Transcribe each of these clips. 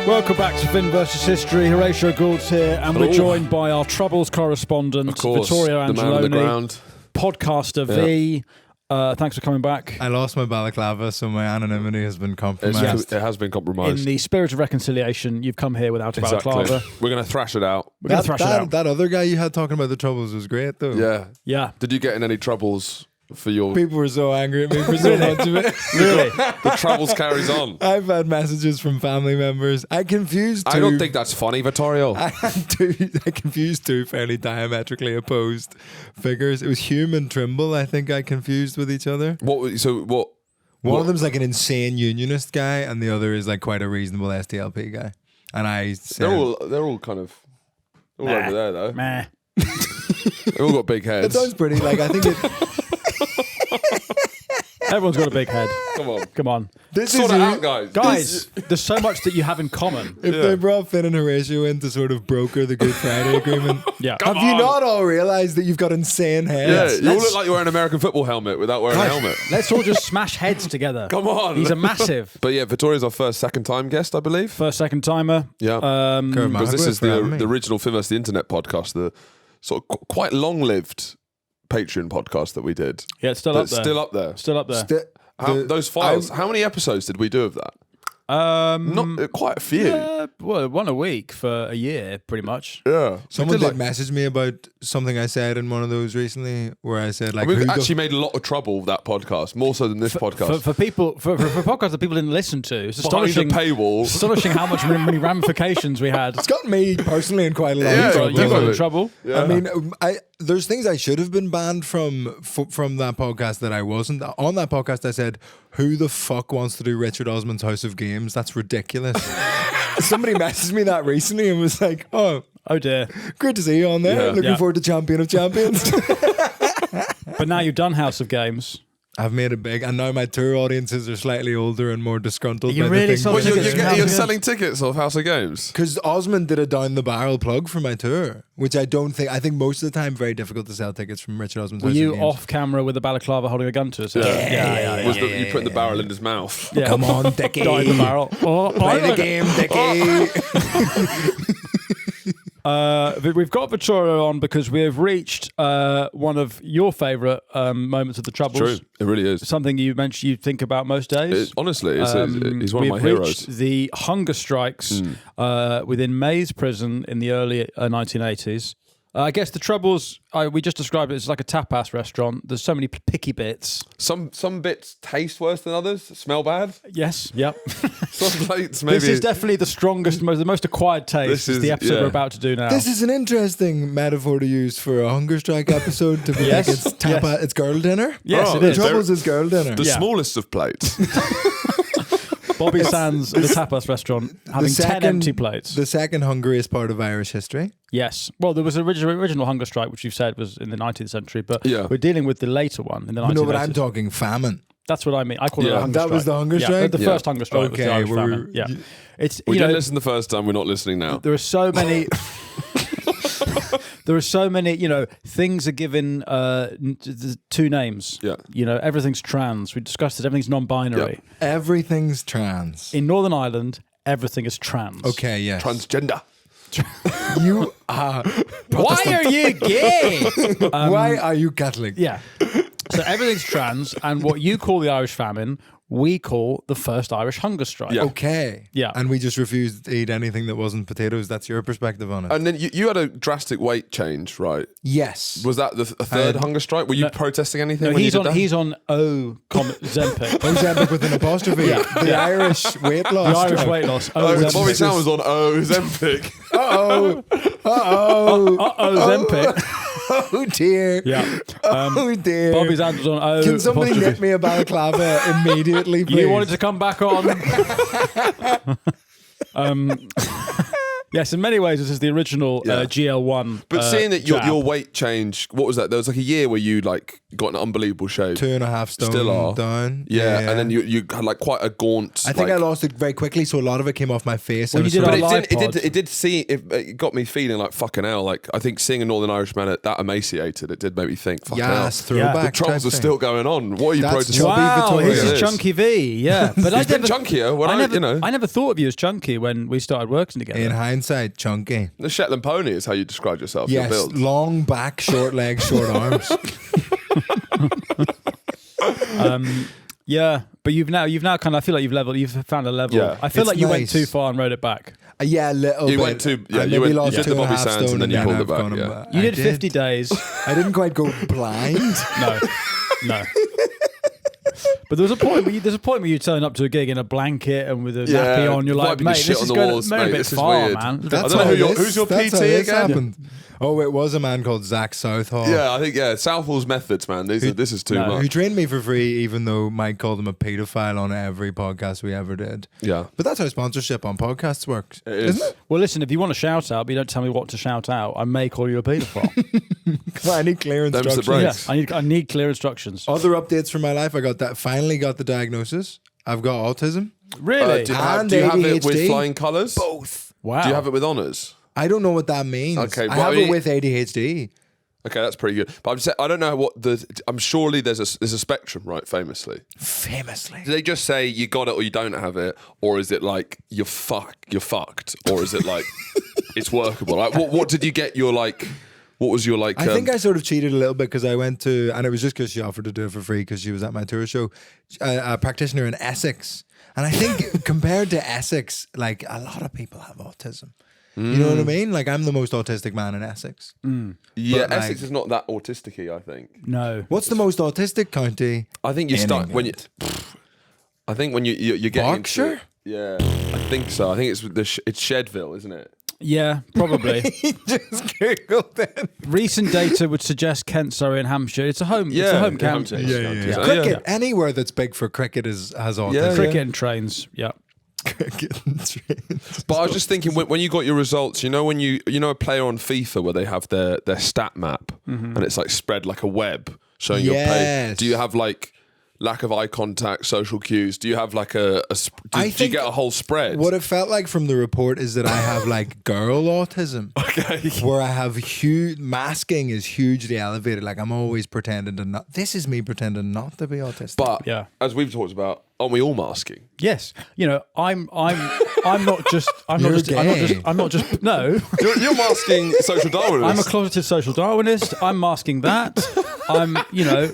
Welcome back to Finn versus History. Horatio Gould's here, and we're joined by our Troubles correspondent, Vittorio Angelone, the man on the ground. Podcaster V. Thanks for coming back. I lost my balaclava, so my anonymity has been compromised. It has been compromised. In the spirit of reconciliation, you've come here without a balaclava. We're going to thrash it out. That other guy you had talking about the Troubles was great, though. Yeah. Did you get in any troubles for your... People were so angry at me for so much of it. Really? The Troubles carries on. I've had messages from family members. I confused two... I don't think that's funny, Vittorio. I confused two fairly diametrically opposed figures. It was Hume and Trimble, I think I confused with each other. One of them's like an insane unionist guy, and the other is like quite a reasonable STLP guy. And I said... They're all kind of... All over there, though. Meh. They've all got big heads. It sounds pretty, like, I think it... Everyone's got a big head. Come on. Sort it out, guys. Guys, there's so much that you have in common. If they brought Finn and Horatio in to sort of broker the Good Friday agreement, have you not all realised that you've got insane heads? Yeah, you all look like you're wearing an American football helmet without wearing a helmet. Let's all just smash heads together. Come on. These are massive. But yeah, Vittorio's our second time guest, I believe. Second timer. Yeah. Because this is the original Finn vs. the Internet podcast, the sort of quite long-lived Patreon podcast that we did. Yeah, it's still up there. Still up there. Those files. How many episodes did we do of that? Not quite a few. Well, one a week for a year, pretty much. Yeah. Someone did message me about something I said in one of those recently, where I said like, we've actually made a lot of trouble with that podcast, more so than this podcast. For people, for podcasts that people didn't listen to, it's Behind astonishing. The paywall. Astonishing how many ramifications we had. It's gotten me personally in quite a lot of trouble. You got in trouble. Yeah. I mean, there's things I should have been banned from that podcast that I wasn't. On that podcast, I said, "Who the fuck wants to do Richard Osman's House of Games? That's ridiculous." Somebody messaged me that recently and was like, "Oh dear, great to see you on there. Looking forward to Champion of Champions." But now you've done House of Games. I've made it big, and now my tour audiences are slightly older and more disgruntled. You really sold tickets? You're selling tickets off House of Games? Because Osman did a down the barrel plug for my tour, which I think most of the time very difficult to sell tickets from Richard Osman's House of Games. Were you off camera with a balaclava holding a gun to us? Yeah. You put the barrel in his mouth? Yeah. Come on, Dickie. Died the barrel. Play the game, Dickie. We've got Vittorio on because we have reached one of your favourite moments of the Troubles. True, it really is. Something you mentioned you think about most days. Honestly, he's one of my heroes. The hunger strikes within Maze Prison in the early 1980s. I guess the Troubles, we just described it as like a tapas restaurant. There's so many picky bits. Some bits taste worse than others, smell bad. Yes, yep. Some plates maybe... This is definitely the strongest, the most acquired taste. This is the episode we're about to do now. This is an interesting metaphor to use for a hunger strike episode to be like it's girl dinner. Yes, it is. The Troubles is girl dinner. The smallest of plates. Bobby Sands at the tapas restaurant having 10 empty plates. The second hungriest part of Irish history. Yes. Well, there was an original hunger strike, which you've said was in the 19th century, but we're dealing with the later one in the 19th century. No, but I'm talking famine. That's what I mean. I call it a hunger strike. That was the hunger strike? The first hunger strike was the Irish famine. Yeah. We didn't listen the first time, we're not listening now. There are so many... There are so many, things are given two names. Yeah. Everything's trans. We discussed it. Everything's non-binary. Yeah. Everything's trans. In Northern Ireland, everything is trans. Okay, yes. Transgender. You are... Why are you gay? Why are you Catholic? Yeah. So everything's trans, and what you call the Irish famine, we call the first Irish hunger strike. Yeah. Okay. Yeah. And we just refused to eat anything that wasn't potatoes. That's your perspective on it. And then you had a drastic weight change, right? Yes. Was that a third hunger strike? Were you protesting anything? No, he's on Zempic. Zempic with an apostrophe. Yeah. The Irish weight loss. The Irish weight loss. Bobby Sands was on Zempic. Zempic. Oh dear. Yeah. Oh dear. Bobby Sands was on Can somebody knit me a balaclava immediately, please? You wanted to come back on. Yes, in many ways, this is the original GL1. But seeing that your weight change, what was that? There was like a year where you like got an unbelievable shape. 2.5 stone Still are. down. Yeah, and then you had like quite a gaunt. I think I lost it very quickly, so a lot of it came off my face. Well, it got me feeling like fucking hell. Like I think seeing a Northern Irish man that emaciated, it did make me think, fucking hell. Throwback. The trolls are still going on. What are you protesting? Wow, here's his chunky V. Yeah, but He's been chunkier. When I never thought of you as chunky when we started working together. In hindsight, chunky. The Shetland pony is how you described yourself. Yes, your build. long back, short legs, short arms. Yeah, but you've now kind of. I feel like you've found a level. Yeah. I feel It's like you went nice. too far and rode it back. Yeah, a little You bit. went too. Yeah, I you maybe went. lost You did the Bobby 2.5 Sands stone and then you and pulled it I've back. gone Yeah. back. You I did 50 days. I didn't quite go blind. No. But there's a point where you turn up to a gig in a blanket and with a nappy on. You're like, wiping your mate, shit this on is the going walls, a mate, bit this is far, weird. man. That's I don't know how who's your that's PT how this again? happened. Oh, it was a man called Zach Southall. Yeah, I think Southall's methods, man. This is too Who much. trained me for free, even though Mike called him a paedophile on every podcast we ever did. Yeah, But that's how sponsorship on podcasts works, it is. isn't it? Well, listen, if you want to shout out, but you don't tell me what to shout out, I may call you a paedophile. I need clear Them's the instructions. breaks. I need clear instructions. Other updates from my life. Finally got the diagnosis. I've got autism. Really? Do you And have it with ADHD. flying colours? Both. Wow. Do you have it with honours? I don't know what that means. Okay, I well, have I mean- it with ADHD. Okay, that's pretty good. But I don't know what I'm surely there's a spectrum, right? Famously, Famously. do they just say you got it or you don't have it, or is it like you're fucked, or is it like it's workable? Like, what did you get? What was your like? I think I sort of cheated a little bit because I went to, and it was just because she offered to do it for free because she was at my tour show, a practitioner in Essex. And I think compared to Essex, like a lot of people have autism. You know what I mean? Like I'm the most autistic man in Essex. Yeah, But, Essex like- is not that autistic-y, I think. No. What's the most autistic county? I think you in start when you. England? I think when you're getting Berkshire? into, yeah, I think so. I think it's Shedville, isn't it? Yeah, probably. Just Googled it. Recent data would suggest Kent, Surrey, and Hampshire. It's a home county. Yeah. Cricket. Anywhere that's big for cricket has autism. Yeah. Cricket and trains. Yeah. Cricket and trains. But I was just thinking when you got your results, when you a player on FIFA where they have their stat map and it's like spread like a web showing your pay. Yes. Do you have like lack of eye contact, social cues? Do you have like do you think get a whole spread? What it felt like from the report is that I have like girl autism. Okay. Where I have masking is hugely elevated. Like I'm always pretending to not. This is me pretending not to be autistic. But Yeah. as we've talked about, aren't we all masking? Yes. I'm not just gay. no. You're masking social Darwinism. I'm a closeted social Darwinist. I'm masking that.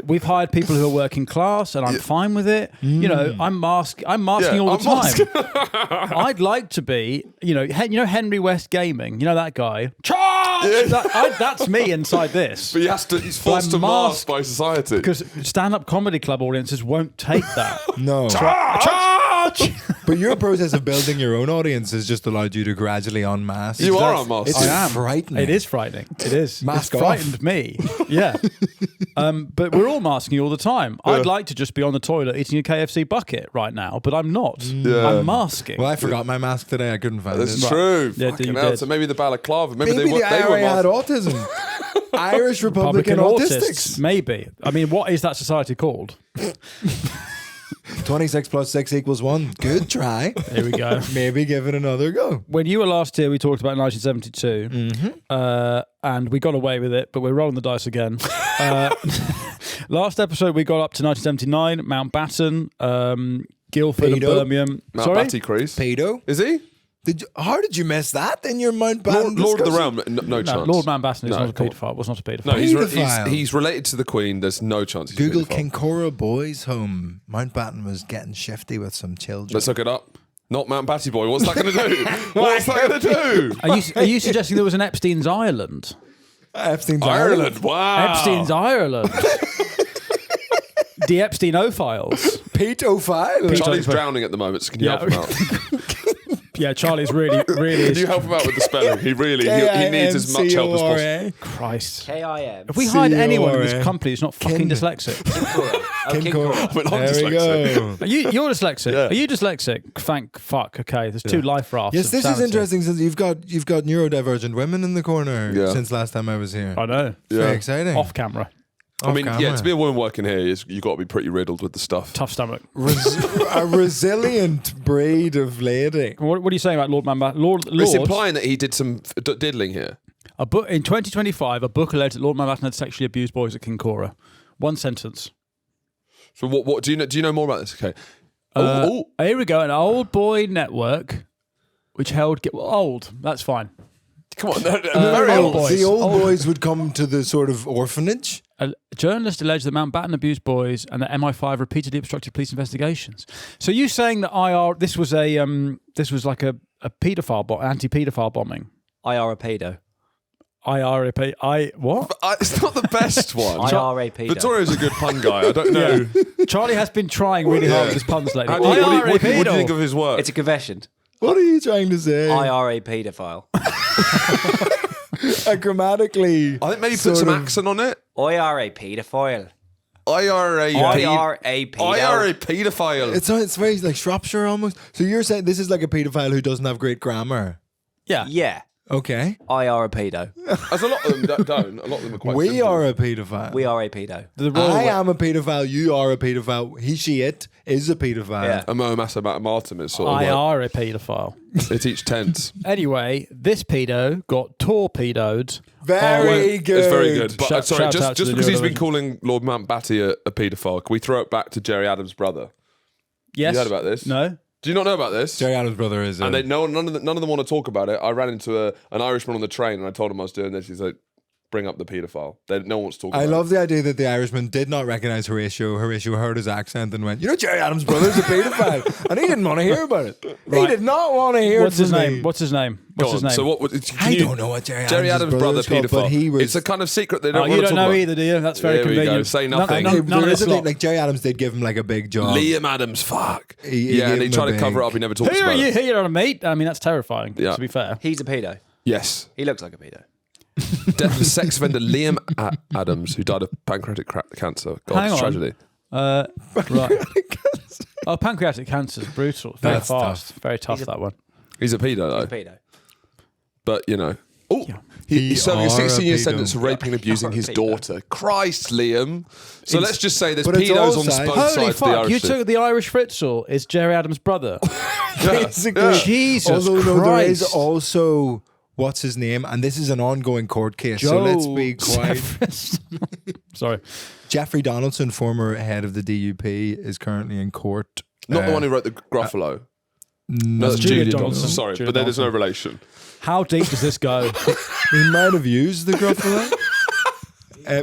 We've hired people who are working class, and I'm fine with it. I'm masking all the time. I'd like to be, Henry West Gaming. You know that guy. Charge! That's me inside this. But he's forced to mask by society. Because stand-up comedy club audiences won't take that. No. Charge! But your process of building your own audience has just allowed you to gradually unmask. You are unmasked. It's I am. frightening. It is frightening. It is. Mask it's off. frightened me. Yeah. But we're all masking all the time. I'd like to just be on the toilet eating a KFC bucket right now, but I'm not. Yeah. I'm masking. Well, I forgot my mask today. I couldn't find That's it. true. Yeah, Fucking you hell. did. So maybe the balaclava. Maybe Maybe they the IRA were had masked. autism. Irish Republican Autistics. Maybe. I mean, what is that society called? 26 plus 6 equals 1. Good try. Here we go. Maybe give it another go. When you were last here, we talked about 1972, and we got away with it, but we're rolling the dice again. Last episode, we got up to 1979, Mountbatten, Guildford and Paedo. Birmingham. Sorry? Mountbatten Crease. Pedo? Is he? How did you miss that in your Mountbatten Lord of the discussion? Realm? No No, chance. Lord Mountbatten is No, not a come on. paedophile. Was not a paedophile. No, Paedophile. he's related to the Queen. There's no chance he's Google a paedophile. Kincora Boys Home. Mountbatten was getting shifty with some children. Let's look it up. Not Mountbatten boy. What's that going to do? What's that going to do? Are you suggesting there was an Epstein's Ireland? Epstein's Ireland. Wow. Epstein's Ireland. The Epstein-ophiles. Pedophile. Charlie's drowning at the moment, so can you Yeah. help him out? Yeah, Charlie's really Can you help him out with the spelling? He really he needs as much help as possible. Christ. K-I-M. If we hired anyone in this C-O-R-A. company who's not fucking dyslexic. King Cora. I mean, I'm There we dyslexic. go. You're dyslexic. Yeah. Are you dyslexic? Thank fuck. Okay, there's two life rafts. Yes, of this is sanity. interesting since you've got neurodivergent women in the corner Yeah. since last time I was here. I know. Very exciting. Off camera. I mean, Off yeah, camera. to be a woman working here, you've got to be pretty riddled with the stuff. Tough stomach. A resilient breed of lady. What are you saying about Lord Mountbatten? Lord, It's implying that he did some diddling here. a book in 2025. A book alleged that Lord Mountbatten had sexually abused boys at King Cora. One sentence. So what do you know? Do you know more about this? Okay. Here we go. An old boy network, which held old. That's fine. Come on, very old old. boys. The old boys would come to the sort of orphanage. A journalist alleged that Mountbatten abused boys and that MI5 repeatedly obstructed police investigations. So you saying that this was like a paedophile anti-paedophile bombing? IRA Paedo. IRA what? It's not the best one. IRA Paedo. Vittorio's a good pun guy. I don't know. Charlie has been trying really hard with his puns lately. What do you IRA think pedo. of his work? It's a confession. What are you trying to say? IRA paedophile. Grammatically. I think maybe put sort some of- accent on it. IRA paedophile. IRA IRA pedo. IRA paedophile. It's very like Shropshire almost. So you're saying this is like a paedophile who doesn't have great grammar. Yeah. Yeah. Okay. IRA pedo. As a lot of them that don't. A lot of them are quite We simple. are a paedophile. We are a pedo. The royal I am a paedophile. You are a paedophile. He, she, it is a paedophile. Yeah. A Mo Massa Martin is sort of IRA paedophile. like, they teach tense. Anyway, this pedo got torpedoed. Very good. It's very good. But Shout- sorry, shout out just to the because he's been neurodivergent. calling Lord Mountbatten a paedophile, can we throw it back to Jerry Adams' brother? Yes. You heard about this? No. Do you not know about this? Jerry Adams' brother is. And none of them want to talk about it. I ran into an Irishman on the train and I told him I was doing this. He's like, bring up the paedophile. No one wants to talk about I it. love the idea that the Irishman did not recognize Horatio. Horatio heard his accent and went, "You know, Jerry Adams' brother's a paedophile," and he didn't want to hear about it. He Right. did not want to hear. What's it his from name? me. What's his name? Go What's his on. name? So what? I don't know what Jerry Adams' brother is called, paedophile. but he was. It's a kind of secret they Oh, don't you want to don't talk know about. either, do you? That's very There we go. convenient. Say None- nothing. none- Hey, none of there this is a thing, lot. like Jerry Adams did give him like a big job. Liam Adams, fuck. He Yeah, and gave he him tried a to cover big- it up. He never talks Who are about you it. here, mate? I mean, that's terrifying, Yeah. to be fair. He's a pedo. Yes. He looks like a pedo. Death of sex offender Liam Adams, who died of pancreatic cancer. God, Hang it's on. tragedy. Right. Oh, pancreatic cancer is brutal. Very That's fast. Very tough, that one. He's a pedo, though. He's a pedo. But, you know. Oh, he's serving a are a 16-year pedo. sentence for raping and abusing You're a his pedo. daughter. Christ, Liam. So let's just say there's But it's pedos all on sides. both Holy sides of the fuck, Irish you thing. took the Irish Fritzl is Jerry Adams' brother. Basically, Jesus although no, there is Christ. also what's his name, and this is an ongoing court case. So let's be quiet. Sorry. Jeffrey Donaldson, former head of the DUP, is currently in court. Not the one who wrote the Gruffalo. No, that's Julia Julia Donaldson. Donaldson. Sorry, Julia but then there's no Donaldson. relation. How deep does this go? He might have used the Gruffalo.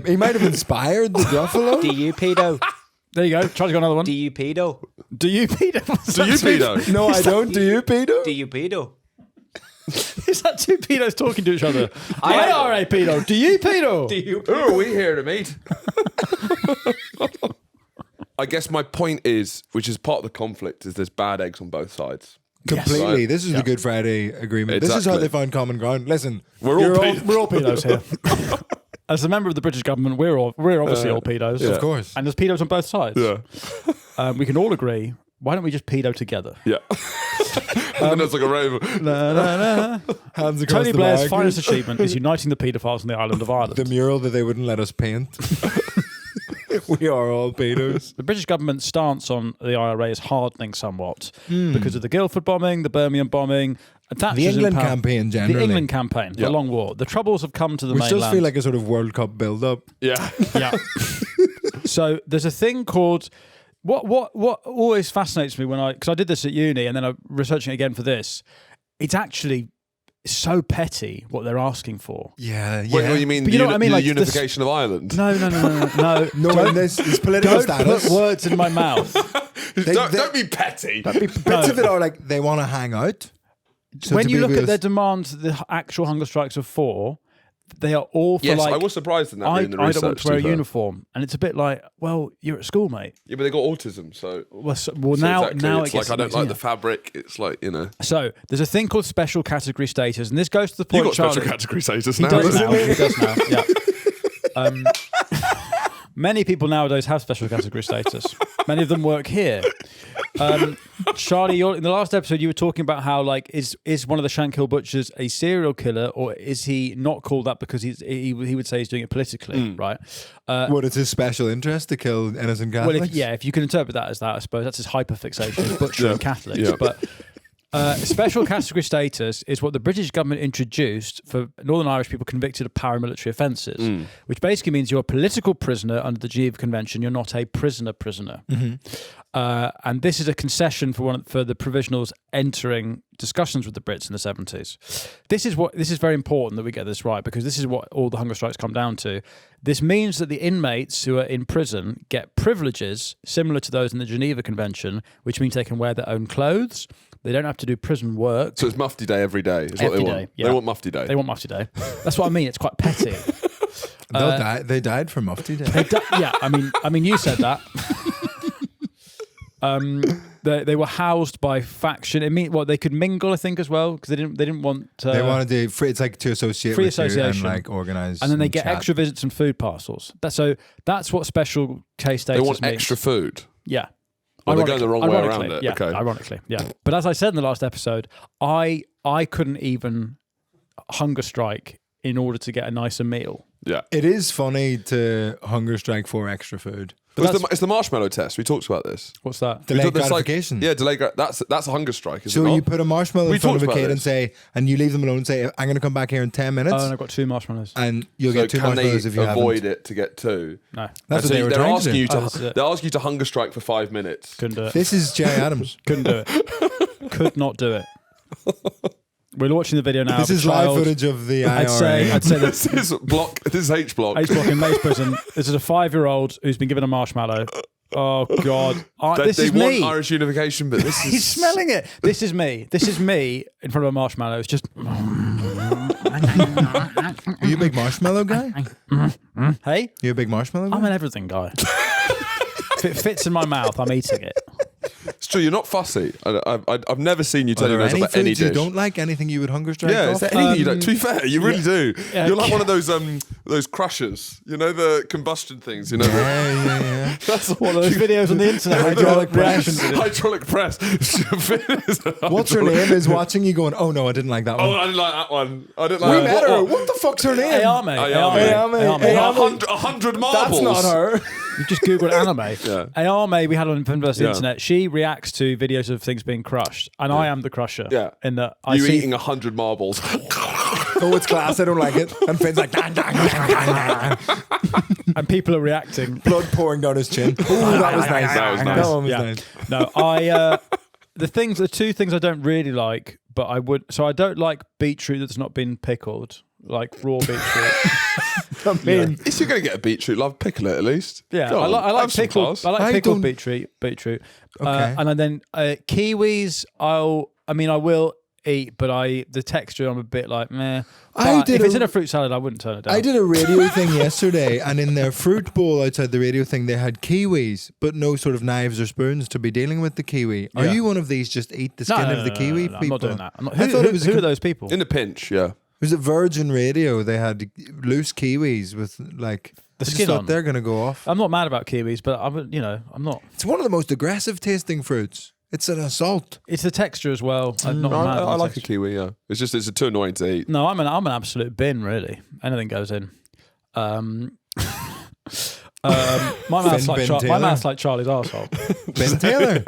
He might have inspired the Gruffalo. Do you pedo? There you go. Try to go another one. Do you pedo? Do you pedo? Do you pedo? No, I don't. Do you, Peter? Do you pedo? Is that two pedos talking to each other? I I are a pedo. Do you pedo? Do you? Who are we here to meet? I guess my point is, which is part of the conflict, is there's bad eggs on both sides. Completely. Right. This is the Good Friday agreement. This is how Exactly. they found common ground. Listen, We're all you're pedos. We're all pedos here. As a member of the British government, we're obviously all pedos. of course. And there's pedos on both sides. Yeah. We can all agree. Why don't we just pedo together? Yeah. And then it's like a rainbow. Na, na, na. Hands across Tony the Blair's bag. finest achievement is uniting the paedophiles on the island of Ireland. The mural that they wouldn't let us paint. We are all pedos. The British government's stance on the IRA is hardening somewhat because of the Guildford bombing, the Birmingham bombing, Thatcher's The England empower- campaign generally. The England campaign, the long war. The troubles have come to the Which mainland. does feel like a sort of World Cup build-up. Yeah. Yeah. So there's a thing called what always fascinates me when because I did this at uni and then I'm researching it again for this. It's actually so petty what they're asking for. Yeah, yeah. What you mean? But you know what I mean? The Like unification of Ireland. No. No, and this is political Don't status. put words in my mouth. Don't be petty. Bits of it are like they want to hang out. So When to you be look at real- their demands, the actual hunger strikes of 4, they are all for Yes, like. I was surprised in that. I reading the don't research, want to wear a be fair. uniform, and it's a bit like, well, you're at school, mate. Yeah, but they got autism, so. Well, So now exactly, now it's it gets like I don't like yeah. the fabric. It's like So there's a thing called special category status, and this goes to the you point. got special Charlie, category status he now. does isn't now. it? He does now. Yeah. Many people nowadays have special category status. Many of them work here. Charlie, in the last episode, you were talking about how, like, is one of the Shankill butchers a serial killer, or is he not called that because he would say he's doing it politically, right? What, it's his special interest to kill innocent Catholics? Well, if you can interpret that as that, I suppose that's his hyperfixation, butchering Catholics. Yeah. But special category status is what the British government introduced for Northern Irish people convicted of paramilitary offences, which basically means you're a political prisoner under the Geneva Convention. You're not a prisoner. And this is a concession for the provisionals entering discussions with the Brits in the 70s. This is very important that we get this right, because this is what all the hunger strikes come down to. This means that the inmates who are in prison get privileges similar to those in the Geneva Convention, which means they can wear their own clothes. They don't have to do prison work. So it's Mufti Day every day. Is what Every they day, want. yeah. They want Mufti Day. They want Mufti Day. That's what I mean. It's quite petty. They died for Mufti Day. Yeah, I mean, you said that. They were housed by faction. It mean they could mingle, I think, as well, because they didn't want. They wanted to free. It's like to associate free with you association, and like organize. and then they get chat. extra visits and food parcels. That's what special case status They want means. extra food. Yeah. Well, they're going the wrong way Ironically, around it. Yeah, Okay. ironically, yeah. But as I said in the last episode, I couldn't even hunger strike in order to get a nicer meal. Yeah. It is funny to hunger strike for extra food. It's the marshmallow test. We talked about this. What's that? Delayed There's like- gratification. yeah, that's a hunger strike. Is So it not? you put a marshmallow We in front of talked a about kid and this. say, and you leave them alone and say, I'm going to come back here in 10 minutes. Oh, and I've got 2 marshmallows. And you'll So get 2 can they marshmallows if you avoid haven't. it to get 2? No, That's And what so they were they're trying to asking do. you Oh, that's it. they're asking you to hunger strike for 5 minutes. couldn't do it. This is Jerry Adams. Couldn't do it. Could not do it. We're watching the video now. This of a is live child. footage of the IRA. I'd say that This is H block. H block in Mace Prison. This is a 5-year-old who's been given a marshmallow. Oh God! This they is want me. Irish unification, but this is He's smelling it. This is me. This is me in front of a marshmallow. It's just, Are you a big marshmallow guy? hey, You a big marshmallow guy? I'm an everything guy. If it fits in my mouth, I'm eating it. It's true. You're not fussy. I've never seen you Are tell there your nose any about any foods you dish. don't like? Anything you would hunger strike Yeah, off? is there anything you don't? To be fair, you really do. Yeah. You're like one of those crushers. You know, the combustion things. You know, Yeah. that's One of those videos on the internet. Hydraulic reaction press. videos. hydraulic press. What's her name is watching you going, oh no, I didn't like that Oh, one. I didn't like that one. I didn't We like met her. what? What the fuck's her name? Ayame. Ayame. Ayame. 100 marbles. That's not her. You just Googled anime. Yeah. Ayame, we had on the Yeah. internet. She reacts to videos of things being crushed, and I am the crusher. Yeah. In that I You see eating 100 marbles. Oh, it's class. I don't like it. And Finn's like, "Dang, dang, dang, dang, dang." and people are reacting. Blood pouring down his chin. Ooh, that was nice. That was nice. That one was Yeah. nice. No, the 2 things I don't really like, but I would. So I don't like beetroot that's not been pickled, like raw beetroot. I mean, If you're going to get a beetroot, love pickle it at least. Yeah, Go I on, like have some pickled. class. I like I pickled don't- beetroot. Okay. And then kiwis. I will eat, but the texture I'm a bit like meh. I But did if it's a- in a fruit salad, I wouldn't turn it down. I did a radio thing yesterday, and in their fruit bowl outside the radio thing, they had kiwis, but no sort of knives or spoons to be dealing with the kiwi. Are Yeah. you one of these just eat the No, skin no, of the no, kiwi no, people? I'm not doing that. I'm not, I who thought it was who are those people? In a pinch, yeah. Was it Virgin Radio? They had loose kiwis with like The I just skin thought on. they're gonna go off. I'm not mad about kiwis, but I'm not. It's one of the most aggressive tasting fruits. It's an assault. It's the texture as well. I'm not No, mad. I on the like a texture. kiwi, yeah. It's too annoying to eat. No, I'm an absolute bin, really. Anything goes in. My mouth's Bin like my Taylor. mouth's like Charlie's arsehole. Ben Taylor.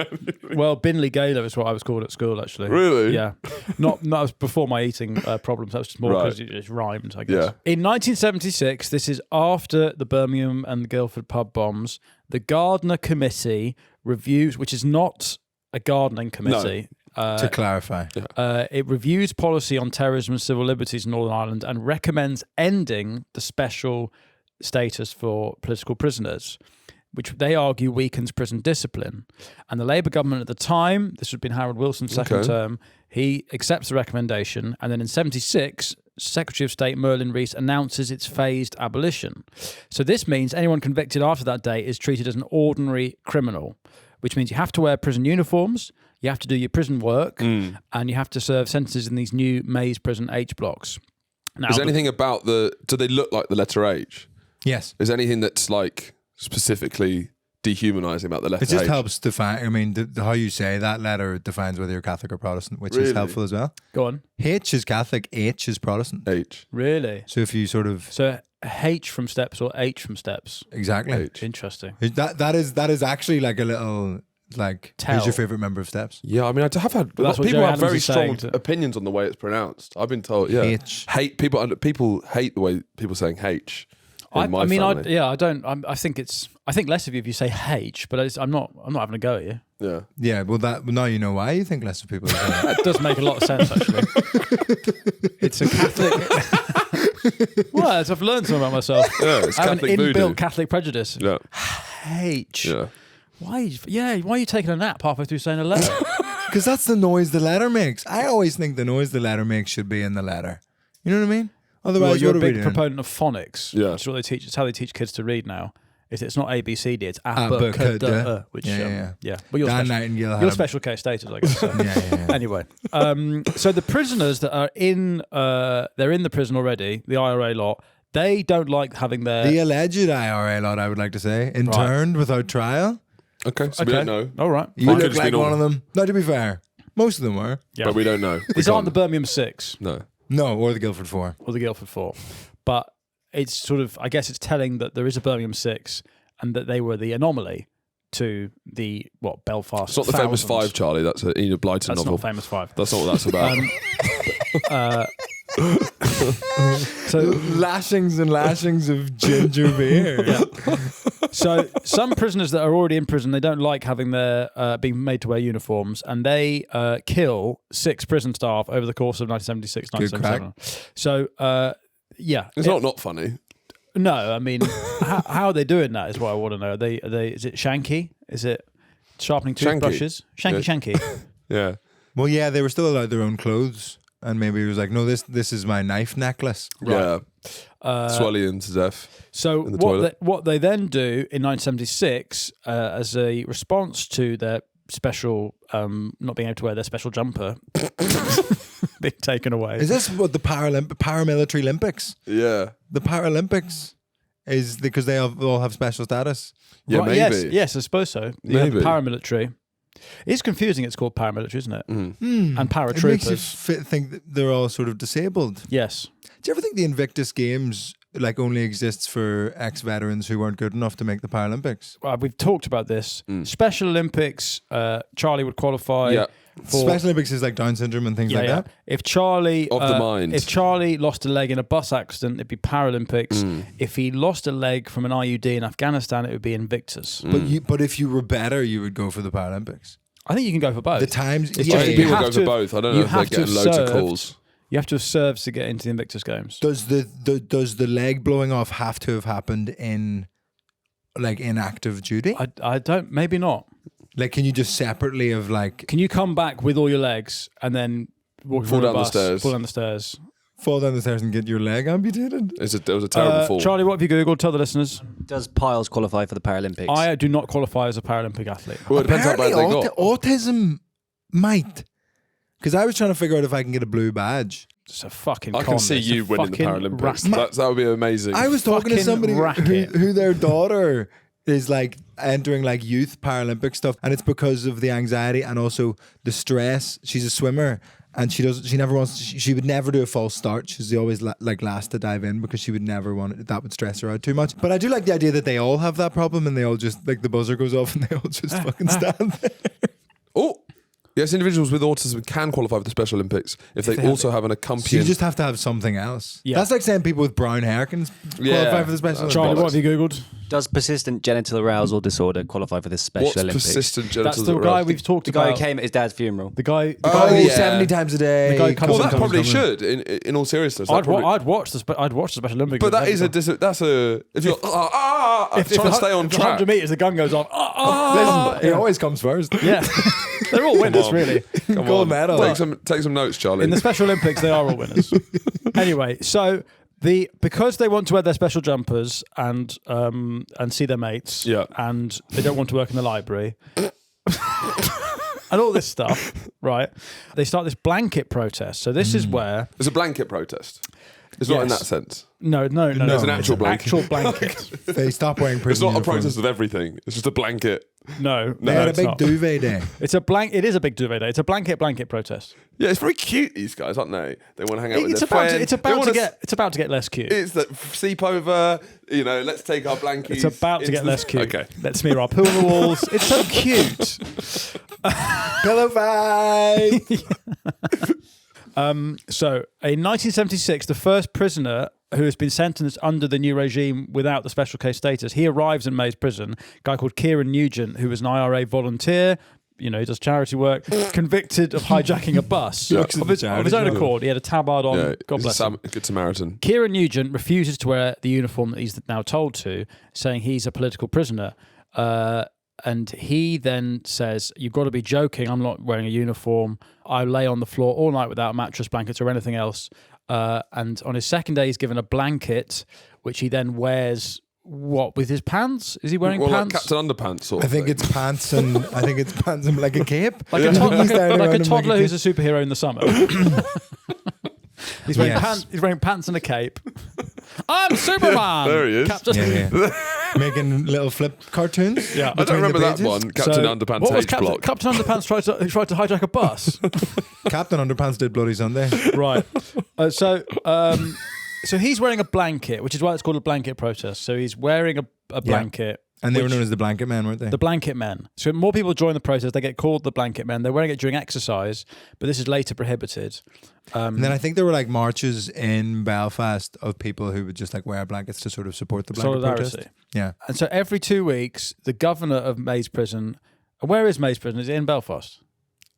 Well, Binley Gaylor is what I was called at school, actually. Really? Yeah. Not that was before my eating problems. That was just more Right. because it just rhymed, I guess. Yeah. In 1976, this is after the Birmingham and the Guildford pub bombs, the Gardner Committee reviews, which is not a gardening committee. To clarify. It reviews policy on terrorism and civil liberties in Northern Ireland and recommends ending the special status for political prisoners, which they argue weakens prison discipline. And the Labour government at the time, this would have been Harold Wilson's second Okay. term, he accepts the recommendation. And then in 76, Secretary of State Merlin Rees announces its phased abolition. So this means anyone convicted after that date is treated as an ordinary criminal, which means you have to wear prison uniforms, you have to do your prison work, and you have to serve sentences in these new Maze Prison H blocks. Now, Is there anything about do they look like the letter H? Yes. Is there anything that's like specifically dehumanizing about the letter H? It just helps define, I mean, how you say that letter defines whether you're Catholic or Protestant, which is Really? helpful as well. Go on. H is Catholic, H is Protestant. H. Really? So if you sort of... So H from steps or H from steps? Exactly. H. Interesting. That is actually like a little, like, Tell. who's your favourite member of Steps? Yeah, I mean, I have had that's what people Joe have Adams very is strong saying opinions on the way it's pronounced. I've been told, yeah, H. hate people hate the way people saying H. I in my family. I think less of you if you say H, but I'm not having a go at you. Yeah. Yeah, well, now you know why you think less of people are saying That does make a lot of sense, actually. It's a Catholic. Well, I've learned something about myself. Yeah, it's I have an Catholic inbuilt voodoo. Catholic prejudice. Yeah. H. Yeah. Why are you taking a nap halfway through saying a letter? Because that's the noise the letter makes. I always think the noise the letter makes should be in the letter. You know what I mean? Otherwise, Well, you're what a are we big doing? proponent of phonics. Yeah. Which is what they teach. It's how they teach kids to read now. It's not ABCD. It's Abacada. abacada. Which Yeah. Well, you're Dan special. Nightingale had You're a- special case status, I guess. So. Yeah. Anyway, so the prisoners that are they're in the prison already. The IRA lot. They don't like having their. The alleged IRA lot, I would like to say, interned without trial. Okay, so we don't know. All right. You Fine. Could look just like be one normal. of them. No, to be fair, most of them were. Yeah. But we don't know. These aren't the Birmingham Six No. No, or the Guildford Four. or the Guildford Four, but it's sort of. I guess it's telling that there is a Birmingham Six and that they were the anomaly to the Belfast. It's not the famous thousands. five, Charlie. That's an Enid Blyton That's novel. not famous five. That's not what that's about. So Lashings and lashings of ginger beer. yeah. So some prisoners that are already in prison, they don't like having their being made to wear uniforms, and they kill 6 prison staff over the course of 1976, Good 1977. So yeah, It's not funny. No, I mean, how are they doing that is what I want to know. Are they is it shanky? Is it sharpening Shanky. toothbrushes? Shanky. Yeah. Well, yeah, they were still allowed their own clothes, and maybe it was like, no, this is my knife necklace. Yeah. Swelling to death. So In the toilet. what they then do in 1976 as a response to their special not being able to wear their special jumper being taken away. Is this what the paramilitary Olympics? Yeah. The Paralympics is because they all have special status. Yeah, Right, maybe. Yes, I suppose so. You have Maybe. paramilitary. It's confusing. It's called paramilitary, isn't it? And It makes you paratroopers. think that they're all sort of disabled. Yes. Do you ever think the Invictus Games like only exists for ex-veterans who weren't good enough to make the Paralympics? We've talked about this. Special Olympics. Charlie would qualify. Yeah. For, Special Olympics is like Down syndrome and things like that. If Charlie Of the mind. if Charlie lost a leg in a bus accident, it'd be Paralympics. If he lost a leg from an IUD in Afghanistan, it would be Invictus. But if you were better, you would go for the Paralympics. I think you can go for both. The times, It's yeah, just I think you people have go to- for both. I don't know you if they're have to getting loads of serve. calls. You have to have served to get into the Invictus Games. Does the leg blowing off have to have happened in active duty? I don't. Maybe not. Like, can you just separately have like Can you come back with all your legs and then walk Fall through down the bus, stairs. Fall down the stairs. fall down the stairs and get your leg amputated? It was a terrible fall. Charlie, what have you Googled? Tell the listeners. Does Piles qualify for the Paralympics? I do not qualify as a Paralympic athlete. Well, it depends how bad they Apparently got. autism might. Because I was trying to figure out if I can get a blue badge. It's a fucking. I con. can see It's a you winning the fucking Paralympics. racket. That would be amazing. I was talking to Fucking somebody racket. who their daughter is like entering like youth Paralympic stuff, and it's because of the anxiety and also the stress. She's a swimmer, and she would never do a false start. She's always last to dive in because she would never want it. That would stress her out too much. But I do like the idea that they all have that problem, and they all just like the buzzer goes off and they all just fucking stand there. Oh, yes, individuals with autism can qualify for the Special Olympics if they also have an So you accompanying. just have to have something else. Yeah. That's like saying people with brown hair can qualify for the special. That's Charlie, Olympics. what have you Googled? Does persistent genital arousal disorder qualify for this Special What's Olympics? persistent That's genital the guy arousal? we've talked The guy about. who came at his dad's funeral. The guy. Oh, yeah. 70 times a day. The guy comes Well, and that probably comes. should. In all seriousness, that I'd probably- watch the Special Olympics. But that is that's a if you're if If to stay on if track. 100 meters, the gun goes off. Listen, it always comes first. Yeah. They're all winners, on. really. Come Gold on. medal. Take some notes, Charlie. In the Special Olympics, they are all winners. Anyway, so because they want to wear their special jumpers and see their mates, Yeah. and they don't want to work in the library, and all this stuff, right? They start this blanket protest. So this is where It's a blanket protest. It's not in that sense. no, It's an actual blanket. Actual blanket. They stop wearing It's prison not a uniforms. protest of everything. It's just a blanket. No, They had a it's big not. duvet day. It's it is a big duvet day. It's a blanket protest. Yeah, it's very cute. These guys, aren't they? They want to hang out with It's their about friends. it's about to get less cute. It's that sleep over. You know, let's take our blankets. It's about to get less cute. Okay. Let's smear our poo on the walls. It's so cute. Pillow fight. So, in 1976, the first prisoner who has been sentenced under the new regime without the special case status, he arrives in Mays prison. A guy called Kieran Nugent, who was an IRA volunteer. You know, he does charity work. Convicted of hijacking a bus of his own accord. He had a tabard on. Yeah, God bless him. Good Samaritan. Kieran Nugent refuses to wear the uniform that he's now told to, saying he's a political prisoner. And he then says, "You've got to be joking. I'm not wearing a uniform. I lay on the floor all night without mattress, blankets, or anything else." And on his second day, he's given a blanket, which he then wears. What, with his pants? Is he wearing pants? Like Captain Underpants sort I of think thing. it's pants and like a cape. Like a toddler who's a superhero in the summer. He's wearing Yes. pants. He's wearing pants and a cape. I'm Superman. There he is. Captain. Yeah. Making little flip cartoons. Yeah. I don't between the remember that pages. one. Captain Underpants what was H block. Captain Underpants tried to hijack a bus. Captain Underpants did Bloody Sunday. Right. So he's wearing a blanket, which is why it's called a blanket protest. So he's wearing a blanket. And they were known as the Blanket Men, weren't they? The Blanket Men. So more people join the protest. They get called the Blanket Men. They're wearing it during exercise, but this is later prohibited. And then I think there were like marches in Belfast of people who would just like wear blankets to sort of support the blanket Solidarity. protest. Yeah. And so every 2 weeks, the governor of Mays Prison, where is Mays Prison? Is it in Belfast?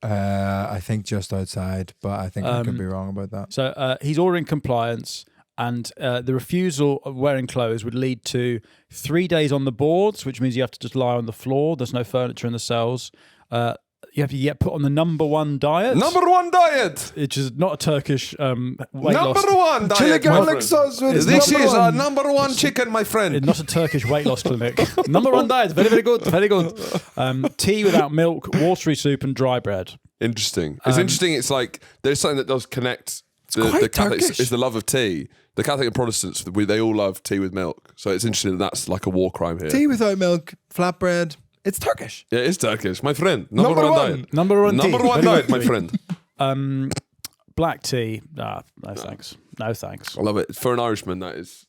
I think just outside, but I think I could be wrong about that. So he's ordering compliance, and the refusal of wearing clothes would lead to 3 days on the boards, which means you have to just lie on the floor. There's no furniture in the cells. You have to get put on the number one diet. Number one diet. Which is not a Turkish weight Number loss. one diet. Chili my garlic friend. sauce with This number is a one. number one chicken, my friend. It's not a Turkish weight loss clinic. Number one diet. Very, very good. Very good. Tea without milk, watery soup, and dry bread. Interesting. It's interesting. It's like there's something that does connect the quite Catholics. Turkish. Is the love of tea. The Catholic and Protestants, they all love tea with milk. So it's interesting that that's like a war crime here. Tea without milk, flatbread. It's Turkish. Yeah, it's Turkish, my friend. Number Number one one. diet. Number one Number tea. one Very diet, my friend. Black tea. No thanks. No thanks. I love it. For an Irishman, that is.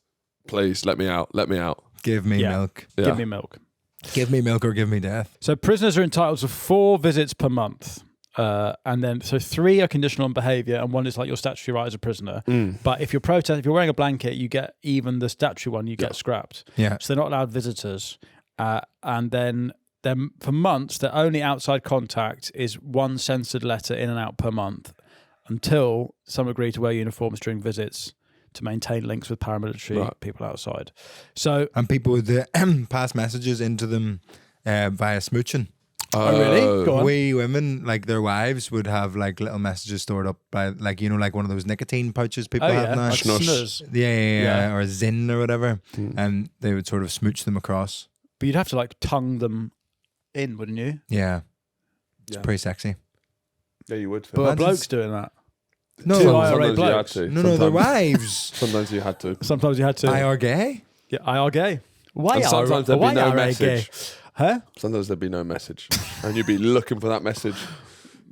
Please let me out. Let me out. Give me Yeah. milk. Yeah. Give me milk. Give me milk or give me death. So prisoners are entitled to 4 visits per month. And then, so 3 are conditional on behaviour, and 1 is like your statutory right as a prisoner. But if you're wearing a blanket, you get even the statutory one, you get scrapped. Yeah. So they're not allowed visitors. And then for months, their only outside contact is 1 censored letter in and out per month, until some agree to wear uniforms during visits to maintain links with paramilitary people outside. So, And people would pass messages into them via smooching. oh really? Go on. We women, like their wives, would have like little messages stored up by like, you know, like one of those nicotine pouches people Oh have yeah, now. like snus. Yeah, or a Zin or whatever. And they would sort of smooch them across. But you'd have to like tongue them in, wouldn't you? Yeah. It's pretty sexy. Yeah, you would. But Imagine- blokes doing that. No, Two no, IRA Sometimes you had blokes. to. no, their Sometimes- wives. Sometimes you had to. Sometimes you had to. I are gay. Yeah, I are gay. Why And sometimes there'd be why no are message. gay? Huh? Sometimes there'd be no message, and you'd be looking for that message.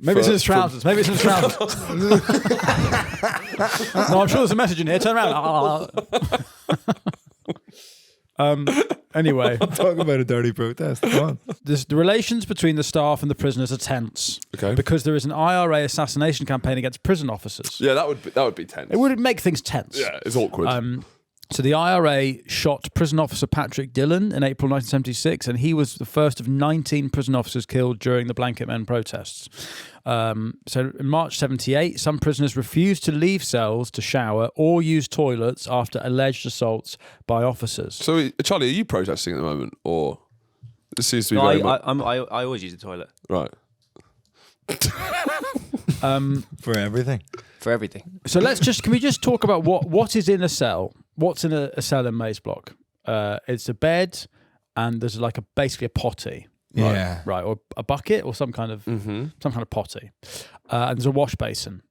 Maybe it's in his For- trousers. Maybe it's in his trousers. No, I'm sure there's a message in here. Turn around. Anyway, Talk about a dirty protest. Come on. the relations between the staff and the prisoners are tense. Okay. Because there is an IRA assassination campaign against prison officers. Yeah, that would be tense. It would make things tense. Yeah, it's awkward. So the IRA shot prison officer Patrick Dillon in April 1976, and he was the first of 19 prison officers killed during the Blanket Men protests. So in March 78, some prisoners refused to leave cells to shower or use toilets after alleged assaults by officers. So, Charlie, are you protesting at the moment, or this seems to be No, very much I always use the toilet. right? For everything. For everything. So can we just talk about what is in a cell? What's in a cell in Maze Block? It's a bed, and there's like basically a potty. Right, Yeah. right, or a bucket, or some kind of potty, and there's a wash basin,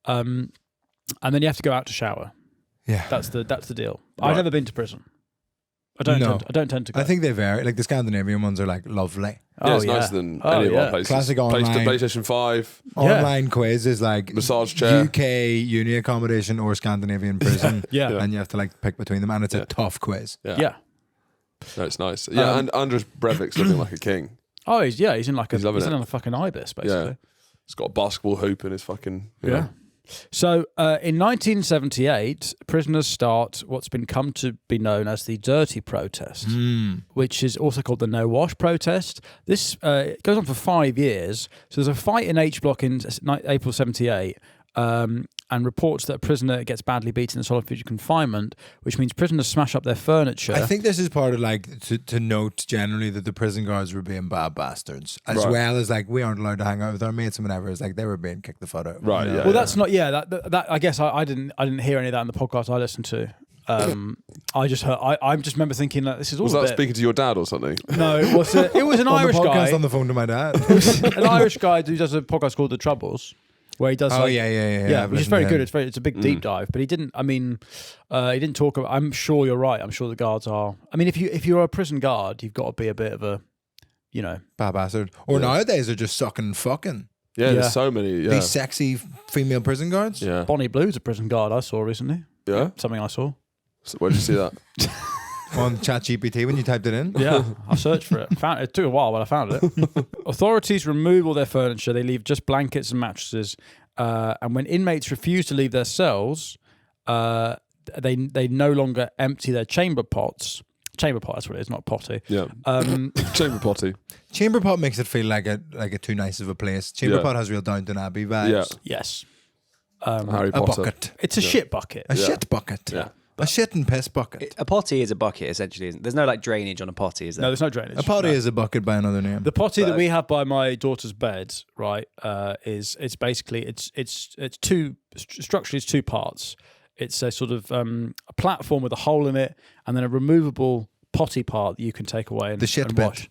and then you have to go out to shower. Yeah. That's the deal. Right. I've never been to prison. I don't tend to go. I think they vary. Like the Scandinavian ones are like lovely. Yeah, it's nicer than any of our places. Classic online. PlayStation 5. Online quiz is like Massage chair. UK uni accommodation or Scandinavian prison. Yeah. And you have to like pick between them, and it's a tough quiz. Yeah. No, it's nice. Yeah, and Andres Breivik's living like a king. Oh, he's in like He's he's loving in it. a fucking ibis basically. Yeah. He's got a basketball hoop in his fucking... you Yeah. know. So in 1978, prisoners start what's come to be known as the Dirty Protest, which is also called the No Wash Protest. This goes on for 5 years. So there's a fight in H Block in April 78, and reports that a prisoner gets badly beaten in solitary confinement, which means prisoners smash up their furniture. I think this is part of like to note generally that the prison guards were being bad bastards, as well as like we aren't allowed to hang out with our mates and whatever. It's like they were being kicked the foot out. Right, yeah. Well, that's not. Yeah, that I guess I didn't hear any of that in the podcast I listened to. I just heard. I just remember thinking that this is all. Was a that bit, speaking to your dad or something? No, it was an On Irish the podcast guy. on the phone to my dad. An Irish guy who does a podcast called The Troubles, where he does. Oh, like, yeah. which is very good. It's a big deep dive. But he didn't. I mean, he didn't talk about. I'm sure you're right. I'm sure the guards are. I mean, if you're a prison guard, you've got to be a bit of a, Bad bastard. Or nowadays they're just sucking and fucking. Yeah, Yeah. there's so many. Yeah. These sexy female prison guards. Yeah. Bonnie Blue's a prison guard I saw recently. Yeah? Something I saw. So where did you see that? On ChatGPT when you typed it in. Yeah, I searched for it. It took a while, but I found it. Authorities remove all their furniture. They leave just blankets and mattresses. And when inmates refuse to leave their cells, they no longer empty their chamber pots. Chamber pot, that's what it is, not potty. Yeah. Chamber potty. Chamber pot makes it feel like a too nice of a place. Chamber pot has real Downton Abbey vibes. Yeah. Yes. Harry A Potter. bucket. It's a shit bucket. A shit bucket. Yeah. A shit and piss bucket. A potty is a bucket, essentially. Isn't there's no like drainage on a potty, is there? No, there's no drainage. A potty No. is a bucket by another name. The potty that we have by my daughter's bed, right, it's basically it's two structurally it's two parts. It's a sort of a platform with a hole in it, and then a removable potty part that you can take away and, The shit and bit. wash.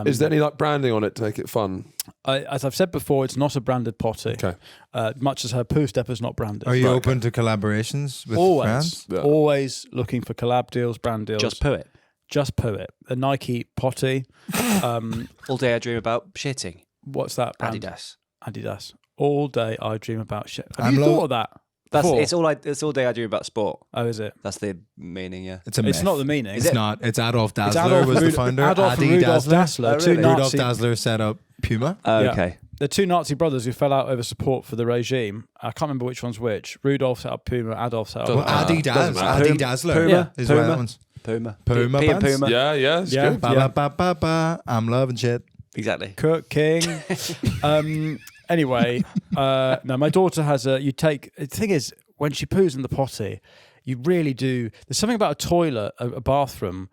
Is there any like branding on it to make it fun? As I've said before, it's not a branded potty. Okay. Much as her poo step is not branded. Are you Right, open to collaborations with always, brands? Yeah. always looking for collab deals, brand deals. Just poo it. Just poo it. The Nike potty. All day I dream about shitting. What's that brand? Adidas. All day I dream about shit. Have I'm you low- thought of that? That's before? it's all day I dream about sport. Oh, is it? That's the meaning, yeah. It's a myth. It's not the meaning. It's not. It's Adolf It's Dassler was the Rud- founder. Adolf and Adi Rudolf Dassler. Dassler, two really? Rudolf Nazi, Dassler set up Puma. Oh, Yeah. okay. the two Nazi brothers who fell out over support for the regime. I can't remember which one's which. Rudolf set up Puma, Adolf set up. Well, Adi doesn't matter. Adi Dassler Puma. is Puma. where that one's. Puma. Puma P and pants? Puma. Yeah, it's Yeah. good. Ba ba ba ba. I'm loving shit. Exactly. Kurt King. Anyway, no, my daughter has a. The thing is, when she poos in the potty, you really do. There's something about a toilet, a bathroom,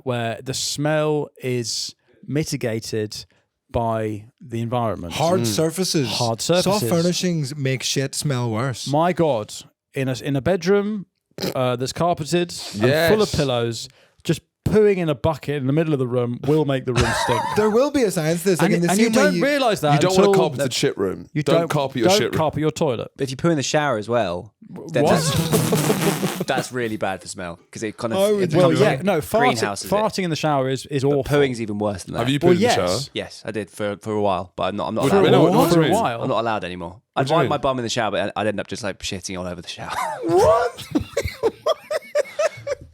where the smell is mitigated by the environment. Hard surfaces. Hard surfaces. Soft furnishings make shit smell worse. My God, in a bedroom that's carpeted and Yes. full of pillows, just pooing in a bucket in the middle of the room will make the room stink. There will be a science to this. Like in the and you same way don't realise that You don't until want a carpeted shit room. you don't carpet your shit room. carpet your toilet. But if you poo in the shower as well, then What? that's really bad for smell because it kind of Oh, it well, becomes Yeah, like no, greenhouses it. farting in the shower is awful. Pooing's even worse than that. Have you pooed Well, in the yes. shower? Yes, I did for a while, but I'm not What do allowed. you mean? anymore. What do you for a mean? while. I'm not allowed anymore. I'd do you wipe mean? my bum in the shower, but I'd end up just like shitting all over the shower. What?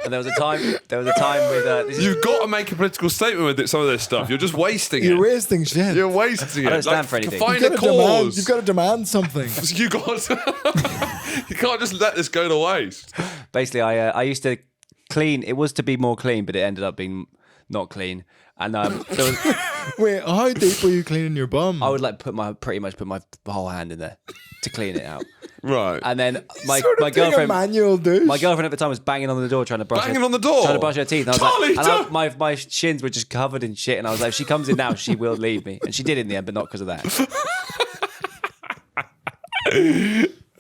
And there was a time with this is, You've got to make a political statement with some of this stuff. You're just wasting You're it. wasting shit. You're wasting it. I don't stand for anything. Find You've a got to demand- cause. You've got to demand something. You got. You can't just let this go to waste. basically I used to clean. It was to be more clean, but it ended up being not clean. And there was, Wait, how deep were you cleaning your bum? I would like pretty much put my whole hand in there to clean it out. Right. And then my sort of take a girlfriend. manual douche. My girlfriend at the time was banging on the door trying to brush Banging her, on the door? trying to brush her teeth. And I was Charlie, like, and don't- my shins were just covered in shit. And I was like, if she comes in now, she will leave me. And she did in the end, but not because of that.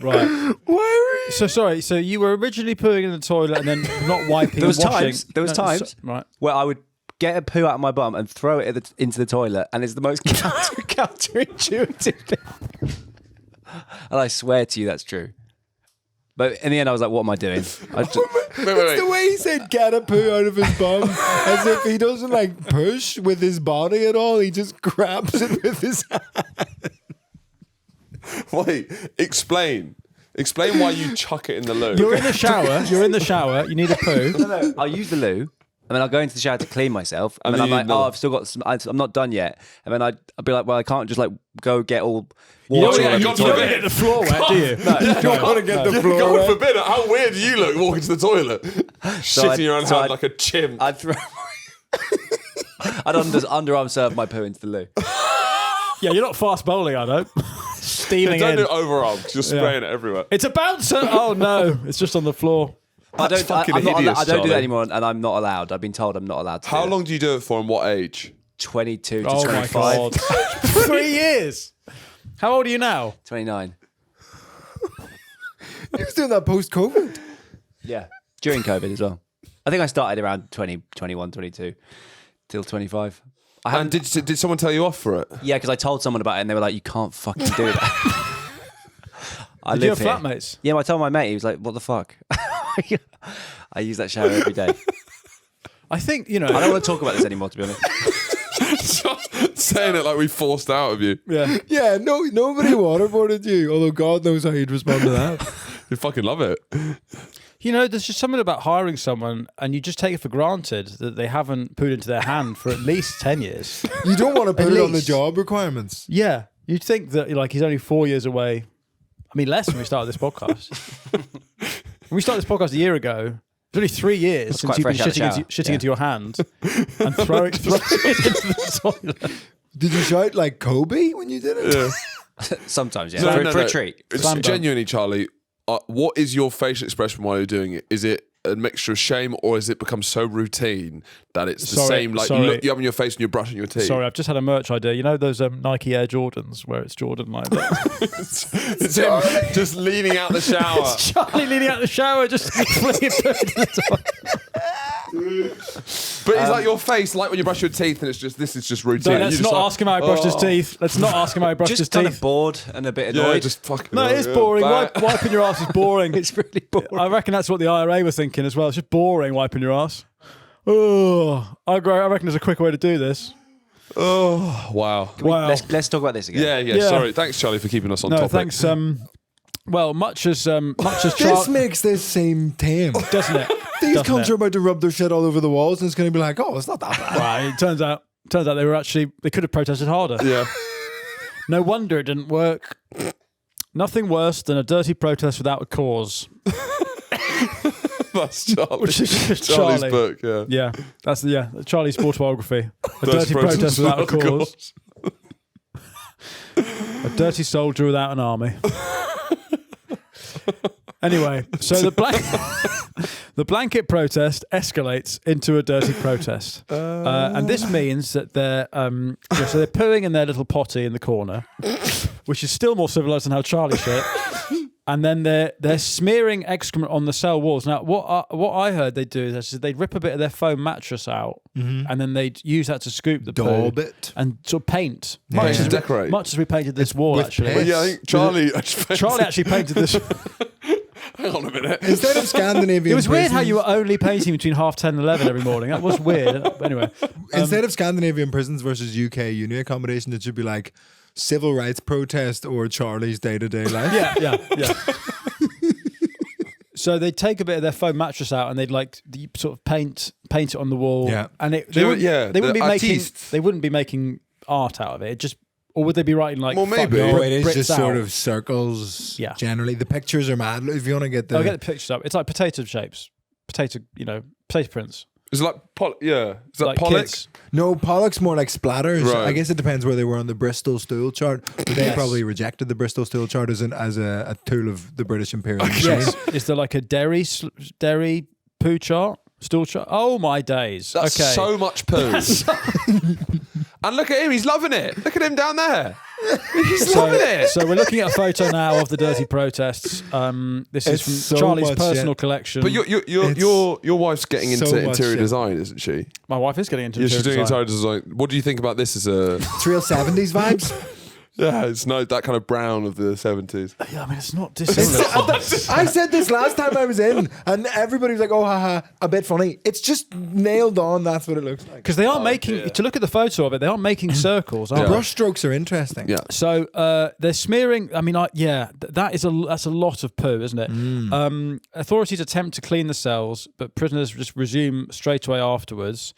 Right. So sorry. So you were originally pooing in the toilet and then not wiping. There was and washing. times. There was times. Right. Where I would get a poo out of my bum and throw it into the toilet, and it's the most counterintuitive thing. And I swear to you, that's true. But in the end, I was like, "What am I doing?" It's the way he said "get a poo out of his bum," as if he doesn't like push with his body at all. He just grabs it with his hand. Wait, explain why you chuck it in the loo. You're in the shower. You need a poo. No, I'll use the loo, and then I'll go into the shower to clean myself, and then I'm like, "Oh, I've still got some. I'm not done yet." And then I'll be like, "Well, I can't just like go get all water." Yeah, all over God the You don't forbid. get the floor wet, do you? No. You don't want to get the floor God wet. forbid it. How weird do you look walking to the toilet? Shitting your own hand I'd- like a chimp. I'd throw. I'd underarm serve my poo into the loo. Yeah, you're not fast bowling, I know. Steaming Don't in. do overarm because you're spraying it everywhere. It's a bouncer. Oh no, it's just on the floor. I don't. fucking I'm not hideous, I don't do Charlie. that anymore, and I'm not allowed. I've been told I'm not allowed to. How do it. long do you do it for and what age? 22 to Oh my 25. god. 3 years. How old are you now? 29. He was doing that post-COVID. Yeah, during COVID as well. I think I started around 20, 21, 22 till 25. I And haven't. did someone tell you off for it? Yeah, because I told someone about it, and they were like, "You can't fucking do that." I Did you live have here. flatmates? Yeah, I told my mate. He was like, "What the fuck?" I use that shower every day. I think, I don't want to talk about this anymore, to be honest. Saying it like we forced out of you. yeah. Yeah, nobody waterboarded you. Although God knows how you'd respond to that. You fucking love it. You know, there's just something about hiring someone and you just take it for granted that they haven't put into their hand for at least 10 years. You don't want to put At it on the least. job requirements. Yeah. You'd think that like he's only 4 years away. I mean, less when we started this podcast. When we started this podcast a year ago, it's only 3 years since quite you've been fresh out the shitting shower. into your hand and throwing it into the toilet. Did you shout like Kobe when you did it? Sometimes, yeah. No, for, no, for no. a treat. It's Slam dunk. genuinely, Charlie. What is your facial expression while you're doing it? Is it a mixture of shame, or has it become so routine that it's the same? Like look you up in your face and you're brushing your teeth. Sorry, I've just had a merch idea. You know those Nike Air Jordans where it's Jordan like that? It's him just leaning out the shower. Charlie leaning out the shower, just flinging food into the toilet. But it's like your face, like when you brush your teeth, and it's just this is just routine. No, And let's you're just not like, ask him how he brushed his teeth. Let's not ask him how he brushed his Just kind teeth. of bored and a bit Yeah, annoyed. just fucking. No, it is boring. Wiping your ass is boring. It's really boring. I reckon that's what the IRA were thinking as well. It's just boring wiping your ass. Oh, I reckon there's a quicker way to do this. Oh wow. Wow. Let's talk about this again. Yeah. Yeah. Sorry. Thanks, Charlie, for keeping us on No, topic. thanks. Well, much as This Charlie, makes this seem tame. doesn't it? These Doesn't cunts it? are about to rub their shit all over the walls, and it's going to be like, oh, it's not that bad. Well, it turns out they could have protested harder. Yeah. No wonder it didn't work. Nothing worse than a dirty protest without a cause. That's Charlie. Which is just Charlie's Charlie. book. Yeah. Yeah, that's Charlie's autobiography. A dirty protest without a cause. A dirty soldier without an army. Anyway, so the blanket protest escalates into a dirty protest, and this means that they're so they're pooing in their little potty in the corner, which is still more civilized than how Charlie shit. And then they're smearing excrement on the cell walls. Now, what I heard they do is they'd rip a bit of their foam mattress out, and then they'd use that to scoop the Daub poo it. and sort of paint. Paint and decorate. Much as we painted this wall, with actually. paint. But yeah, I think Charlie. Charlie actually painted this. Hang on a minute. Instead of Scandinavian It was weird how prisons- you were only painting between 10:30 and 11 every morning. That was weird. But anyway, Instead of Scandinavian prisons versus UK uni accommodation, it should be like civil rights protest or Charlie's day-to-day life. yeah. So they'd take a bit of their foam mattress out and they'd sort of paint it on the wall. Yeah. And Do it, yeah, they wouldn't the be making artistes. they wouldn't be making art out of it. Or would they be writing like? Well, fuck maybe. your No, it is Brits just out? sort of circles. Yeah. Generally, the pictures are mad. If you want to get the, I'll get the pictures up. It's like potato shapes, potato prints. Is it like Is that Like Pollock? kids. no, Pollock's more like splatters. Right. I guess it depends where they were on the Bristol stool chart. But they probably rejected the Bristol stool chart as a tool of the British Imperial machine. Yes. Is there like a dairy poo chart? Stool chart? Oh my days. That's okay. so much poo. And look at him, he's loving it. Look at him down there. So we're looking at a photo now of the dirty protests. This is from so Charlie's much personal shit. collection. But your wife's getting so into much interior shit. design, isn't she? My wife is getting into Yeah, she's doing design. interior design. What do you think about this as a... It's real 70s vibes. Yeah, it's no that kind of brown of the 70s. Yeah, I mean, it's not dissimilar. I said this last time I was in, and everybody was like, "Oh, haha, a bit funny." It's just nailed on. That's what it looks like. Because they are making, to look at the photo of it, they are making circles, aren't they? Brush strokes are interesting. Yeah. So they're smearing. I mean, that's a lot of poo, isn't it? Authorities attempt to clean the cells, but prisoners just resume straight away afterwards.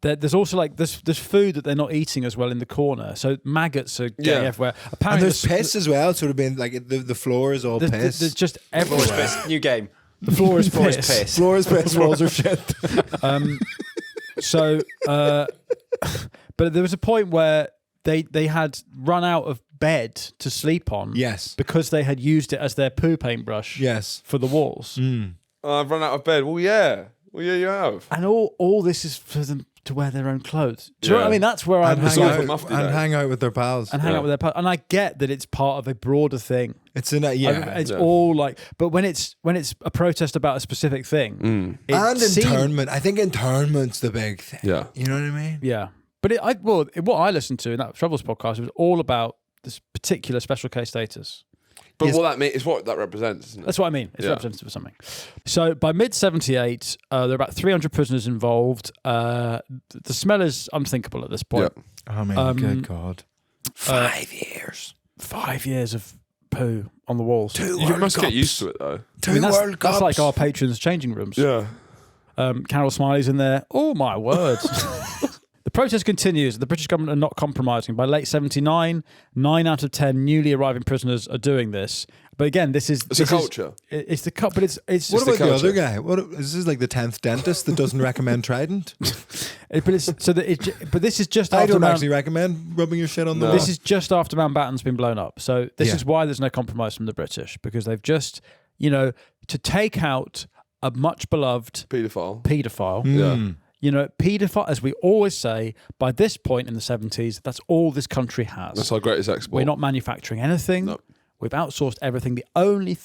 There's also like there's food that they're not eating as well in the corner, so maggots are getting everywhere. And Apparently, there's piss as well. Sort of been like the floor is all piss. There's just everywhere. New game. The floor is piss. Piss. Floor is piss. Walls are shit. But there was a point where they had run out of bed to sleep on. Yes. Because they had used it as their poo paintbrush. Yes. For the walls. I've run out of bed. Well, yeah, you have. And all this is for them to wear their own clothes. Do you know what I Yeah. mean? That's where I'm And Mufti hang Day. out with their pals. and hang out with their pals. And I get that it's part of a broader thing. It's in It's all like, but when it's a protest about a specific thing, it and seems- internment. I think internment's the big thing. Yeah. You know what I mean? Yeah, but what I listened to in that Troubles podcast, it was all about this particular special case status. But Yes. what that means is what that represents, isn't it? That's what I mean. It's Yeah. representative of something. So by mid-78, there are about 300 prisoners involved. The smell is unthinkable at this point. Yeah. I mean, good God. 5 years. 5 years of poo on the walls. You must get used to it, though. I mean, World that's Cups. like our patrons' changing rooms. Yeah. Carol Smiley's in there. Oh, my word. The protest continues. The British government are not compromising. By late 79, 9 out of 10 newly arriving prisoners are doing this. But again, it's a culture. It's the cut, but it's What just about the culture. other guy? This is like the 10th dentist that doesn't recommend Trident. but this is just I after don't Mount- actually recommend rubbing your shit on the No. wall. This is just after Mountbatten's been blown up. So this Yeah. is why there's no compromise from the British, because they've just, to take out a much beloved Paedophile. paedophile. Yeah. Paedophile, as we always say, by this point in the 70s, that's all this country has. That's our greatest export. We're not manufacturing anything. No. We've outsourced everything. The only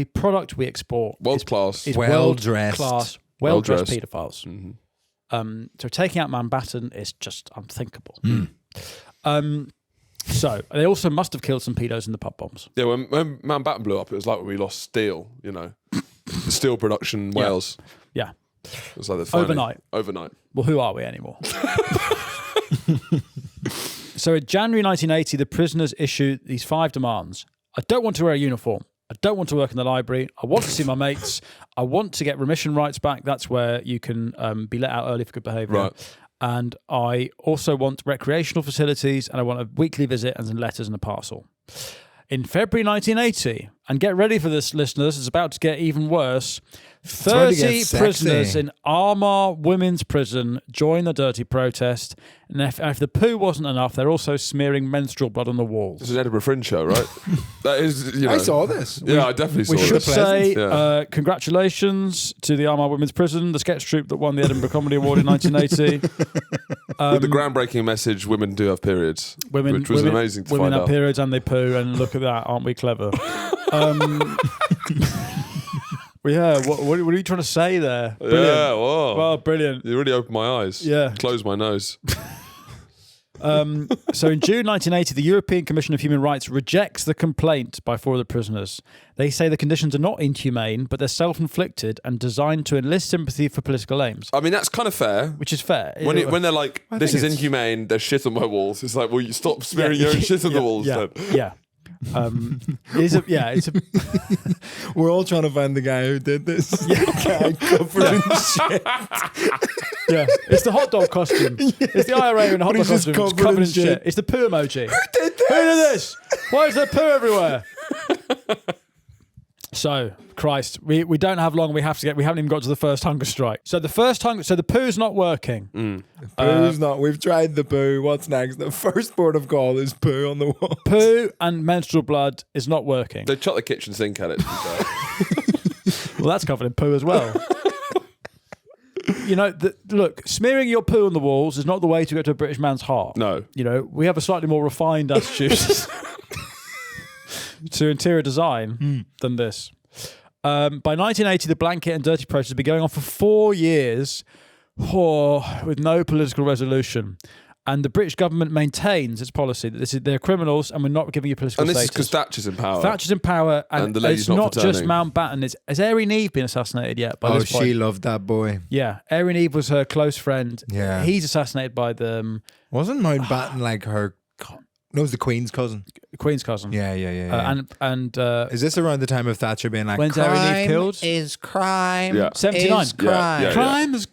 product we export World class. is Well-dressed. world-class, well-dressed Well-dressed. paedophiles. So taking out Mountbatten is just unthinkable. So they also must have killed some pedos in the pub bombs. Yeah, when Mountbatten blew up, it was like when we lost steel, the steel production Wales. Yeah. It was like the final- Overnight. Well, who are we anymore? So in January 1980, the prisoners issued these 5 demands. I don't want to wear a uniform. I don't want to work in the library. I want to see my mates. I want to get remission rights back. That's where you can be let out early for good behaviour. Right. And I also want recreational facilities, and I want a weekly visit and some letters and a parcel. In February 1980, and get ready for this, listeners, it's about to get even worse. about to get 30 sexy. prisoners in Armagh Women's Prison join the dirty protest. And if the poo wasn't enough, they're also smearing menstrual blood on the walls. This is an Edinburgh Fringe show, right? That is, I saw this. Yeah, I definitely saw We should this. say Yeah. congratulations to the Armagh Women's Prison, the sketch troupe that won the Edinburgh Comedy Award in 1980. With the groundbreaking message, women do have periods, which was amazing to women find have out. periods and they poo, and look at that, aren't we clever? Well, yeah, what are you trying to say there? Brilliant. Yeah, whoa. Well, brilliant. You really opened my eyes. Yeah. Closed my nose. So in June 1980, the European Commission of Human Rights rejects the complaint by 4 of the prisoners. They say the conditions are not inhumane, but they're self-inflicted and designed to enlist sympathy for political aims, I mean, that's kind of fair. which is fair. When they're like, this think is it's- inhumane, there's shit on my walls. It's like, well, you stop smearing your own shit on the walls yeah, then. yeah. It's a We're all trying to find the guy who did this. Guy covered in shit. yeah. It's the hot dog costume. It's the IRA in a hot But dog he's just costume. It's covered covered in in shit. shit. It's the poo emoji. Who did this? Who did this? Why is there poo everywhere? So, Christ, we don't have long. We haven't even got to the first hunger strike. So the poo's not working. Poo's not. We've tried the poo. What's next? The first port of call is poo on the wall. Poo and menstrual blood is not working. They chuck the kitchen sink at it, to be fair. Well, that's covered in poo as well. you know, look, smearing your poo on the walls is not the way to get to a British man's heart. No. You know, we have a slightly more refined attitude to interior design than this. By 1980, the blanket and dirty process had been going on for 4 years with no political resolution. And the British government maintains its policy that they're criminals and we're not giving you political status. And this is because Thatcher's in power. Thatcher's in power, and the lady's it's not not just returning. Mountbatten. Has Erin Eve been assassinated yet? By this point? She loved that boy. Yeah, Erin Eve was her close friend. Yeah. He's assassinated by the Wasn't Mountbatten like her? No, it was the Queen's cousin. Queen's cousin. Yeah. And Is this around the time of Thatcher being like, when's Erin Eve killed? is crime? Yeah. 79. Is crime. Yeah.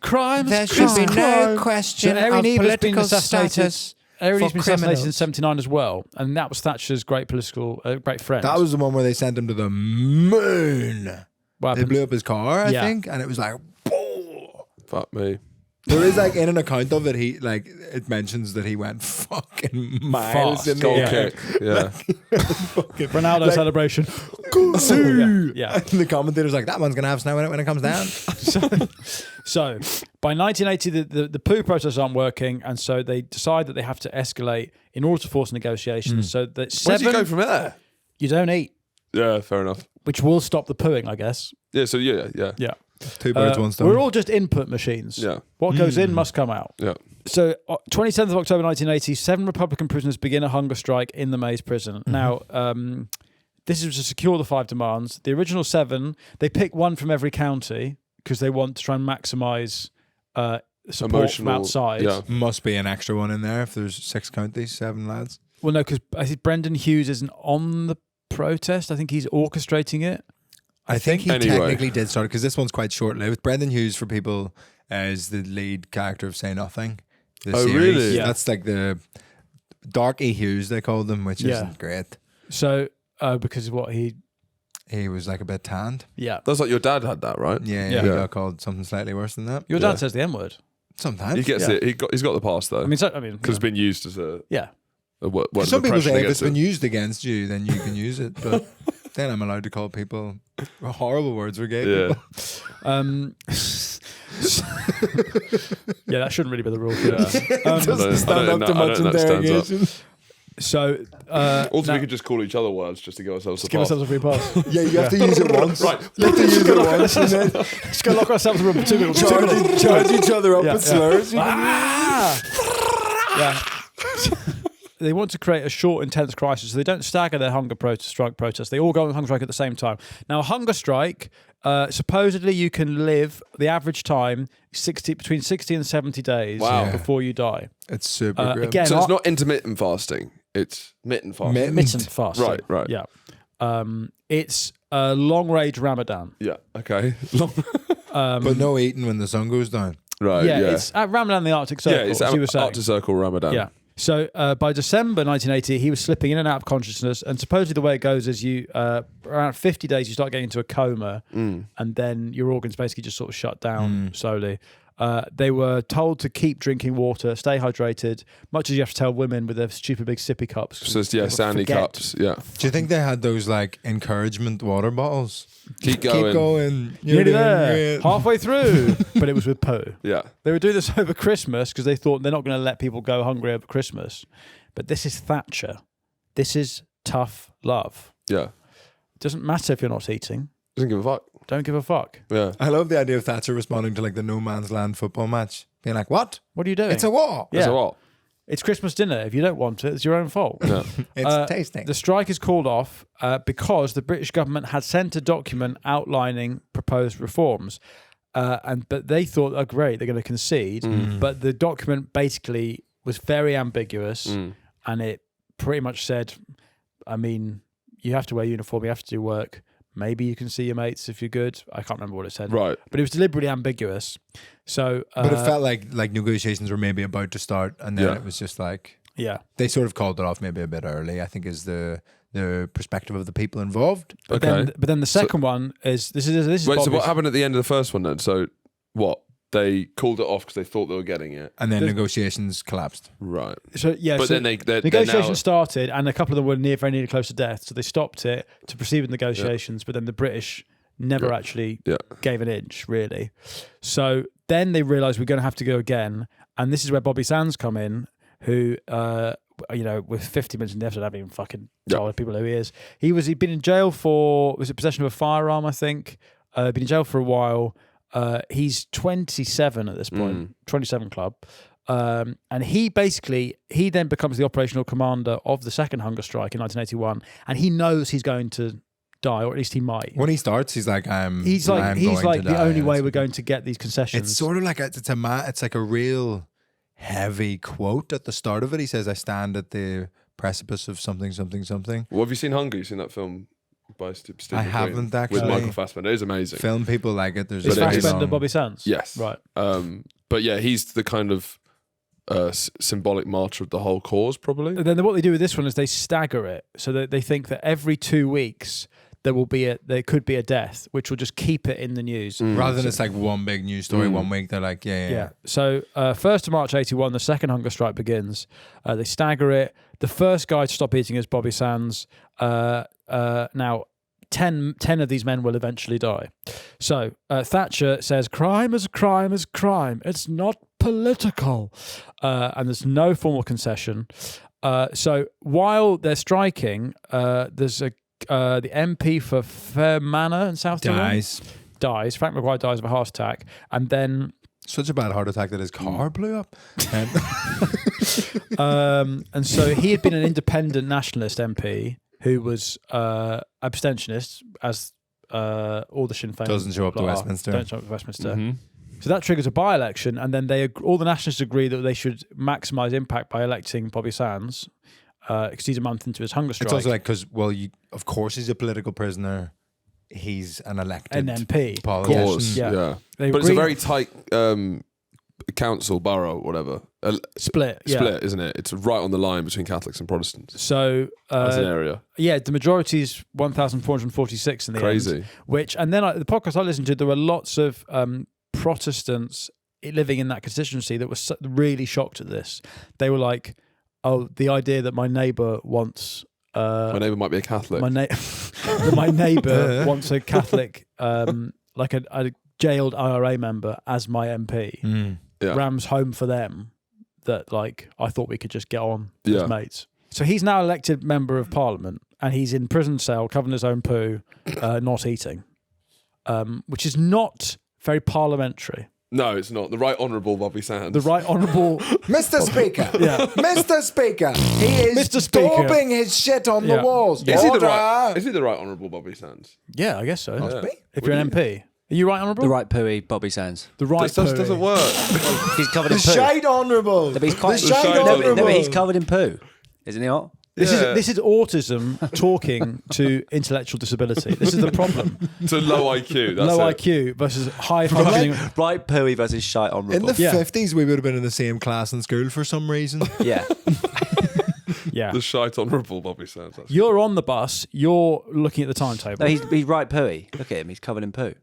Crime. There should be no question So Erin of Eve has been political assassinated. status. Erin Eve's for been assassinated in criminals. 79 as well, and that was Thatcher's great great friend. That was the one where they sent him to the moon. what They happened. blew up his car, I Yeah. think, and it was like, whoa. Fuck me. There is like in an account of it, it mentions that he went fucking miles Fast. in the Goal air. kick. Yeah. Ronaldo celebration. Yeah. And the commentator's like, that one's gonna have snow in it when it comes down. So by 1980, the poo process aren't working, and so they decide that they have to escalate in order to force negotiations. So that Where do you go seven, from there? you don't eat, Yeah, fair enough. which will stop the pooing, I guess. Yeah, so yeah. Yeah. 2 birds, 1 stone. We're all just input machines. Yeah. What goes in must come out. Yeah. So, 27th of October 1980, 7 Republican prisoners begin a hunger strike in the Maze prison. Now, this is to secure the 5 demands. The original 7, they pick one from every county because they want to try and maximise support from outside. Yeah. Must be an extra one in there if there's 6 counties, 7 lads. Well, no, because I think Brendan Hughes isn't on the protest. I think he's orchestrating it. I think he Anyway. technically did start it because this one's quite short-lived. Brendan Hughes, for people, is the lead character of Say Nothing. The Oh, series. really? Yeah. That's like the Darky Hughes, they called them, which Yeah. isn't great. So, because of what he... He was like a bit tanned. Yeah. That's like your dad had that, right? Yeah, Yeah. he got called something slightly worse than that. Your dad Yeah. says the N-word. Sometimes. He gets Yeah. it. He's got the pass though. I mean, because it's been used as a yeah. word Some of people oppression say if against it's been it. used against you, then you can use it. But then I'm allowed to call people horrible words for gay Yeah. people. Yeah, that shouldn't really be the rule. It doesn't stand up to much interrogation. So, Also, now- we could just call each other words just to give ourselves a give pass. ourselves a free pass. Yeah, you have to use it once. Right. You have to use it once and then Just go lock ourselves in a room for 2 minutes. charge each other up Yeah, with yeah. slurs. Yeah. They want to create a short, intense crisis. So they don't stagger their hunger strike protest. They all go on hunger strike at the same time. Now, a hunger strike, supposedly you can live the average time between 60 and 70 days Wow. before you die. It's super grim. Again, So it's not intermittent fasting. It's mitten fasting. mitten fasting. Right. Yeah. It's a long-range Ramadan. Yeah. Okay. But no eating when the sun goes down. Right. Yeah, Yeah. it's at Ramadan in the Arctic Circle, Yeah. It's as you were saying. Arctic Circle Ramadan. Yeah. So by December 1980, he was slipping in and out of consciousness, and supposedly the way it goes is you around 50 days you start getting into a coma, and then your organs basically just sort of shut down slowly. They were told to keep drinking water, stay hydrated, much as you have to tell women with their stupid big sippy cups. So it's, yeah, They sandy forget. cups. Yeah. Do you think they had those like encouragement water bottles? Keep going. Keep going. You're Nearly doing there, great. halfway through, but it was with poo. Yeah. They were doing this over Christmas because they thought they're not going to let people go hungry over Christmas. But this is Thatcher. This is tough love. Yeah. It doesn't matter if you're not eating. Doesn't give a fuck. Don't give a fuck. Yeah. I love the idea of Thatcher responding to like the no man's land football match, being like, "What? What are you doing? It's a war. Yeah. So what? It's Christmas dinner. If you don't want it, it's your own fault. Yeah. It's tasting." The strike is called off because the British government had sent a document outlining proposed reforms. But they thought, oh, great, they're going to concede. But the document basically was very ambiguous, and it pretty much said, I mean, you have to wear uniform, you have to do work. Maybe you can see your mates if you're good. I can't remember what it said. Right. But it was deliberately ambiguous. So, But it felt like negotiations were maybe about to start, and then Yeah. it was just like yeah. they sort of called it off maybe a bit early. I think is the perspective of the people involved. Okay. But then the second one is this is Wait, so Bobby's- what happened at the end of the first one then? So what? They called it off because they thought they were getting it. And then The- negotiations collapsed. Right. So yeah, But so then they're negotiations now, started, and a couple of them were very nearly close to death. So they stopped it to proceed with negotiations. But then the British never actually gave an inch, really. So then they realised we're going to have to go again. And this is where Bobby Sands come in, who, with 50 minutes in the episode, I haven't even fucking told people who he is. He'd been in jail for, was it possession of a firearm, I think? Been in jail for a while. He's 27 at this point, 27 Club. And he then becomes the operational commander of the second hunger strike in 1981. And he knows he's going to die, or at least he might. When he starts, he's like, he's like the only way we're going to get these concessions. It's sort of like it's like a real heavy quote at the start of it. He says, "I stand at the precipice of something, something, something." Well, have you seen Hunger? You've seen that film by Steve I McQueen haven't actually. with Michael Fassbender. It is amazing. Film people like it. There's Is a really Fassbender long- Bobby Sands? Yes. Right. But yeah, he's the kind of symbolic martyr of the whole cause, probably. And then what they do with this one is they stagger it, so that they think that every 2 weeks there could be a death, which will just keep it in the news. Rather than it's like one big news story 1 week. They're like, yeah. So 1st of March 81, the second hunger strike begins. They stagger it. The first guy to stop eating is Bobby Sands. Now, 10 of these men will eventually die. So Thatcher says, crime is crime is crime. It's not political. And there's no formal concession. So while they're striking, there's the MP for Fermanagh in South Tyrone dies. Frank Maguire dies of a heart attack. And then... Such a bad heart attack that his car blew up. And so he had been an independent nationalist MP who was abstentionist, as all the Sinn Féin Doesn't show up to Westminster. Don't show up to Westminster. So that triggers a by-election, and then all the nationalists agree that they should maximise impact by electing Bobby Sands, because he's a month into his hunger strike. It's also like, because, of course he's a political prisoner. He's an elected MP. politician. Of course, yeah. They But it's a agree- very tight council, borough, whatever. split, Split, isn't it? It's right on the line between Catholics and Protestants So as an area. yeah, the majority is 1,446 in the Crazy. end. Which, and then the podcast I listened to, there were lots of Protestants living in that constituency that were really shocked at this. They were like, "Oh, the idea that my neighbour wants." My neighbour might be a Catholic. My neighbour wants a Catholic, like a jailed IRA member as my MP. Yeah. Rams home for them. That like I thought we could just get on Yeah. as mates. So he's now elected member of Parliament, and he's in prison cell, covering his own poo, not eating, which is not very parliamentary. No, it's not. The Right Honourable Bobby Sands. The Right Honourable Mr. Speaker. Yeah. Mr. Speaker. He is Mr. Speaker. daubing his shit on the Yeah. walls. Is he the Order. right? Is he the Right Honourable Bobby Sands? Yeah, I guess so. Yeah. If you're an MP. Are you Right Honourable? The right pooey, Bobby Sands. The Right This doesn't Pooey. work. He's covered The in poo. Shite Honourable. No, but he's quite- the Shite Shite No, Honourable. but he's covered in poo. Isn't he not? This Yeah. is autism talking to intellectual disability. This is the problem. It's a low IQ. That's Low it. IQ versus high functioning. Right pooey versus shite In honourable. the Yeah. 50s, we would have been in the same class in school for some reason. Yeah. Yeah. The Shite Honourable Bobby Sands. That's You're on the bus. You're looking at the timetable. No, he's right pooey. Look at him. He's covered in poo.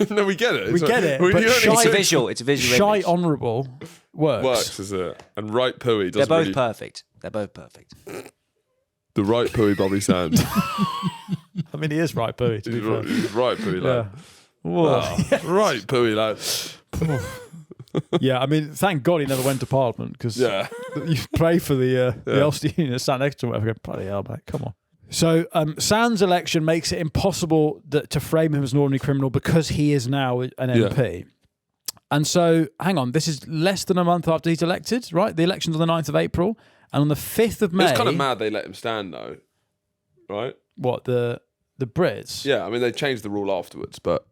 no, we get it. We get it, but you only Shite- It's a said visual. It's a visual Shite image. honourable works. works, is it? And Right Pooey They're doesn't both really. perfect. They're both perfect. The Right Pooey Bobby Sands. I mean, he is right, Pooey. To be fair. He's Right Pooey Yeah. lad. Whoa. Oh, Right Pooey lad. Yeah, I mean, thank God he never went to Parliament, because Yeah. you pray for the Ulster Union that sat next to him. I go, bloody hell, mate, come on. So Sands' election makes it impossible to frame him as an ordinary criminal because he is now an MP. And so, hang on, this is less than a month after he's elected, right? The election's on the 9th of April. And on the 5th of May... It's kind of mad they let him stand though, right? What, the Brits? Yeah, I mean they changed the rule afterwards, but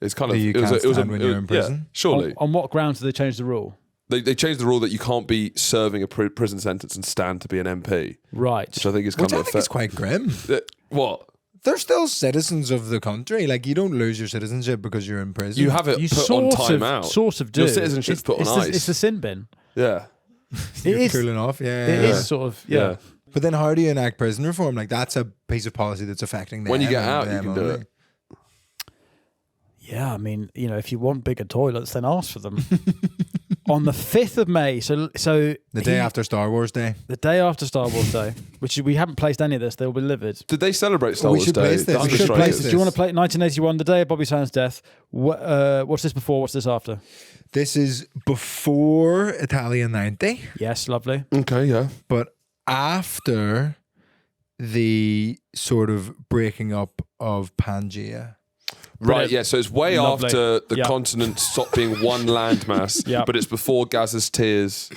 it's kind of You it was can't a, it was a, stand when you're in prison? Yeah, surely On what grounds did they change the rule? they changed the rule that you can't be serving a prison sentence and stand to be an MP, Right. which I think is Which kind I of think is quite grim. What They're still citizens of the country. Like, you don't lose your citizenship because you're in prison. you have it You put on sort time of, out. Sort of do. Your citizenship's put on it's ice. It's the sin bin. Yeah, You're It is. cooling off. Yeah. It yeah. is sort of, yeah. But then how do you enact prison reform? Like, that's a piece of policy that's affecting them. When you get and out, you them can do only. it. Yeah, I mean, if you want bigger toilets, then ask for them. on the 5th of May. So the day after Star Wars Day. The day after Star Wars Day, which we haven't placed any of this. They'll be livid. Did they celebrate Star We Wars should Day? place this. The We should 100 place Strikers? Do you want to play 1981, the day of Bobby Sands' death? What's this before? What's this after? This is before Italian 90, Yes, lovely. Okay, yeah. but after the sort of breaking up of Pangea. Right, Brilliant. yeah. So it's way Lovely. after the Yeah. continent stopped being one landmass, Yeah. but it's before Gaz's tears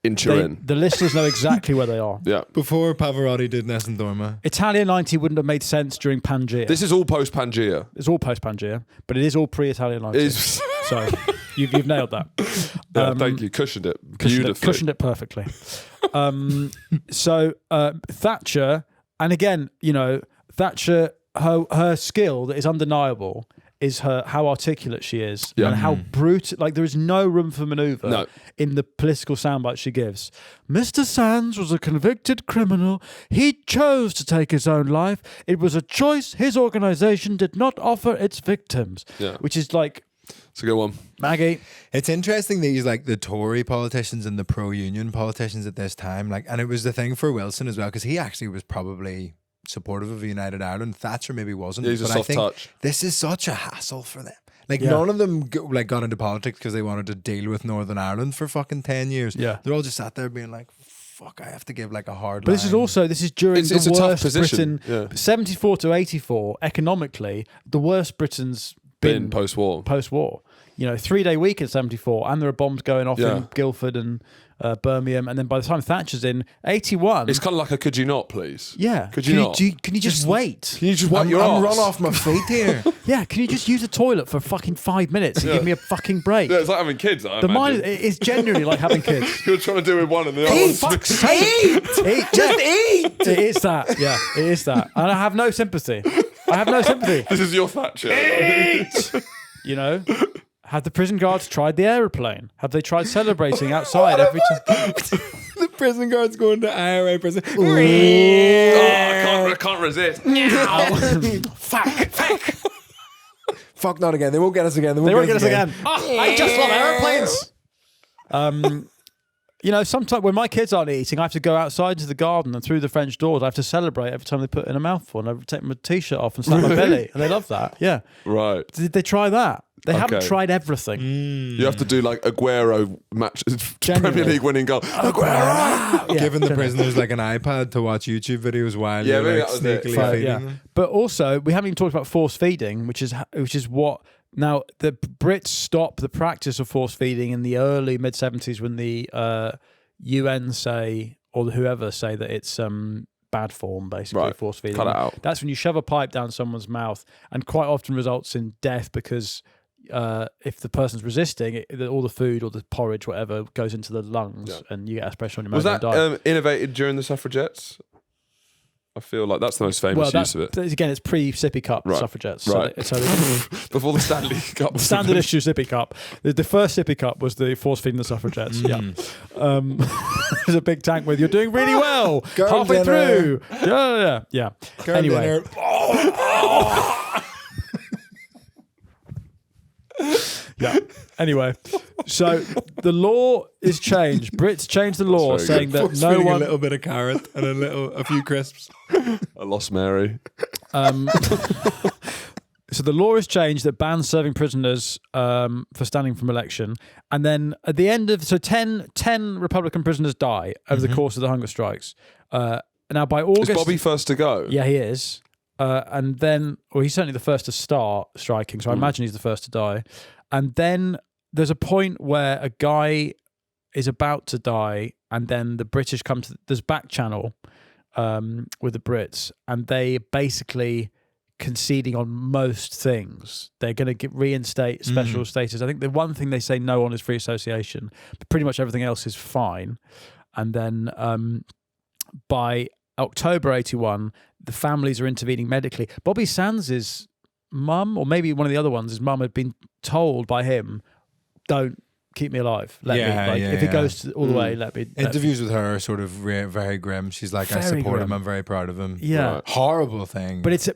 in Turin. The listeners know exactly where they are. Yeah. Before Pavarotti did Nessun Dorma. Italian 90 wouldn't have made sense during Pangea. This is all post Pangea. It's all post Pangea, but it is all pre-Italian 90. Is So you've nailed that. thank you. Cushioned it Cushioned beautifully. it, cushioned it perfectly. So Thatcher, and again, Thatcher, her skill that is undeniable is how articulate she is Yeah. and how brute. Like there is no room for manoeuvre No. in the political soundbite she gives. Mr. Sands was a convicted criminal. He chose to take his own life. It was a choice his organisation did not offer its victims. Yeah. Which is like, It's a good one. Maggie. It's interesting these like the Tory politicians and the pro-union politicians at this time, like, and it was the thing for Wilson as well because he actually was probably supportive of United Ireland. Thatcher maybe wasn't. Yeah, he's a but soft I think touch. this is such a hassle for them. Like Yeah. none of them got into politics because they wanted to deal with Northern Ireland for fucking 10 years. Yeah. They're all just sat there being like, fuck, I have to give like a hard But line. this is during It's the a tough worst position. Britain, Yeah. 74 to 84, economically, the worst Britain's Been post-war. Post-war. 3-day week in 74, and there are bombs going off Yeah. in Guildford and Birmingham, and then by the time Thatcher's in 81, It's kind of like a could you not, please? yeah. Could you not? Can you just wait? Can you just wipe I'm your arse? run off my feet here. Yeah, can you just use the toilet for fucking 5 minutes and give me a fucking break? Yeah, it's like having kids. I The mind imagine. is genuinely like having kids. You're trying to do with one and the other. one's- Fuck's sake! Eat, just eat. It is that. Yeah, it is that. And I have no sympathy. This is your Thatcher. Have the prison guards tried the aeroplane? Have they tried celebrating outside every time? The prison guards going to IRA prison. Oh, I can't resist. Fuck. Fuck, not again. They won't get us again. They won't get us again. Oh, I just love aeroplanes. Sometimes when my kids aren't eating, I have to go outside to the garden and through the French doors. I have to celebrate every time they put in a mouthful, and I take my t-shirt off and slap my belly, and they love that. Yeah. Right. Did they try that? They haven't Okay. tried everything. You have to do like Aguero matches, Genuinely. Premier League winning goal. Yeah, Giving the genuinely. prisoners like an iPad to watch YouTube videos while Yeah, you're maybe like that was it. sneakily So, feeding yeah. them. But also, we haven't even talked about force feeding, which is what. Now, the Brits stopped the practice of force feeding in the early mid 70s when the UN say, or whoever say that it's bad form, basically, Right. force feeding. Cut it out. That's when you shove a pipe down someone's mouth, and quite often results in death because if the person's resisting, all the food or the porridge, whatever, goes into the lungs, and you get aspiration on your Was mouth that and die. innovated during the suffragettes? I feel like that's the most famous use of it. Again, it's pre-sippy cup Right. suffragettes. Right. So they Before the Stanley Cup. standard issue sippy cup. The first sippy cup was the force feeding the suffragettes. Yeah, there's a big tank with "You're doing really well, Girl halfway dinner. through." Yeah. Girl Anyway, dinner. yeah. Anyway, so the law is changed. Brits changed the law, very saying that Force no feeding one. a little bit of carrot and a few crisps. I lost Mary. So the law has changed that bans serving prisoners for standing from election. And then at the end of... So 10 Republican prisoners die over the course of the hunger strikes. Now by August... Is Bobby first to go? Yeah, he is. And then... Well, he's certainly the first to start striking, so I imagine he's the first to die. And then there's a point where a guy is about to die, and then the British come to... There's back channel with the Brits, and they basically... conceding on most things. They're going to reinstate special status. I think the one thing they say no on is free association, but pretty much everything else is fine. And then by October 81, the families are intervening medically. Bobby Sands' mum, or maybe one of the other ones, his mum had been told by him, don't keep me alive. Let me. Like, if it goes all the way, let me. Interviews with her are sort of very grim. She's like, I Very support him. grim. I'm very proud of him. Yeah. Right. Horrible thing. But it's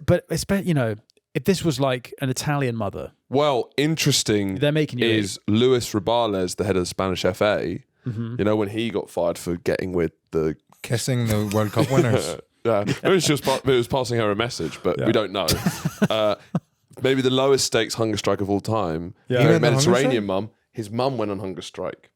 if this was like an Italian mother. Well, interesting. They're making you is Luis Rubiales, the head of the Spanish FA. You know, when he got fired for getting with the Kissing the World Cup winners. yeah, it was passing her a message, but we don't know. Maybe the lowest stakes hunger strike of all time. Yeah. Very He went on hunger Mediterranean strike? mum. His mum went on hunger strike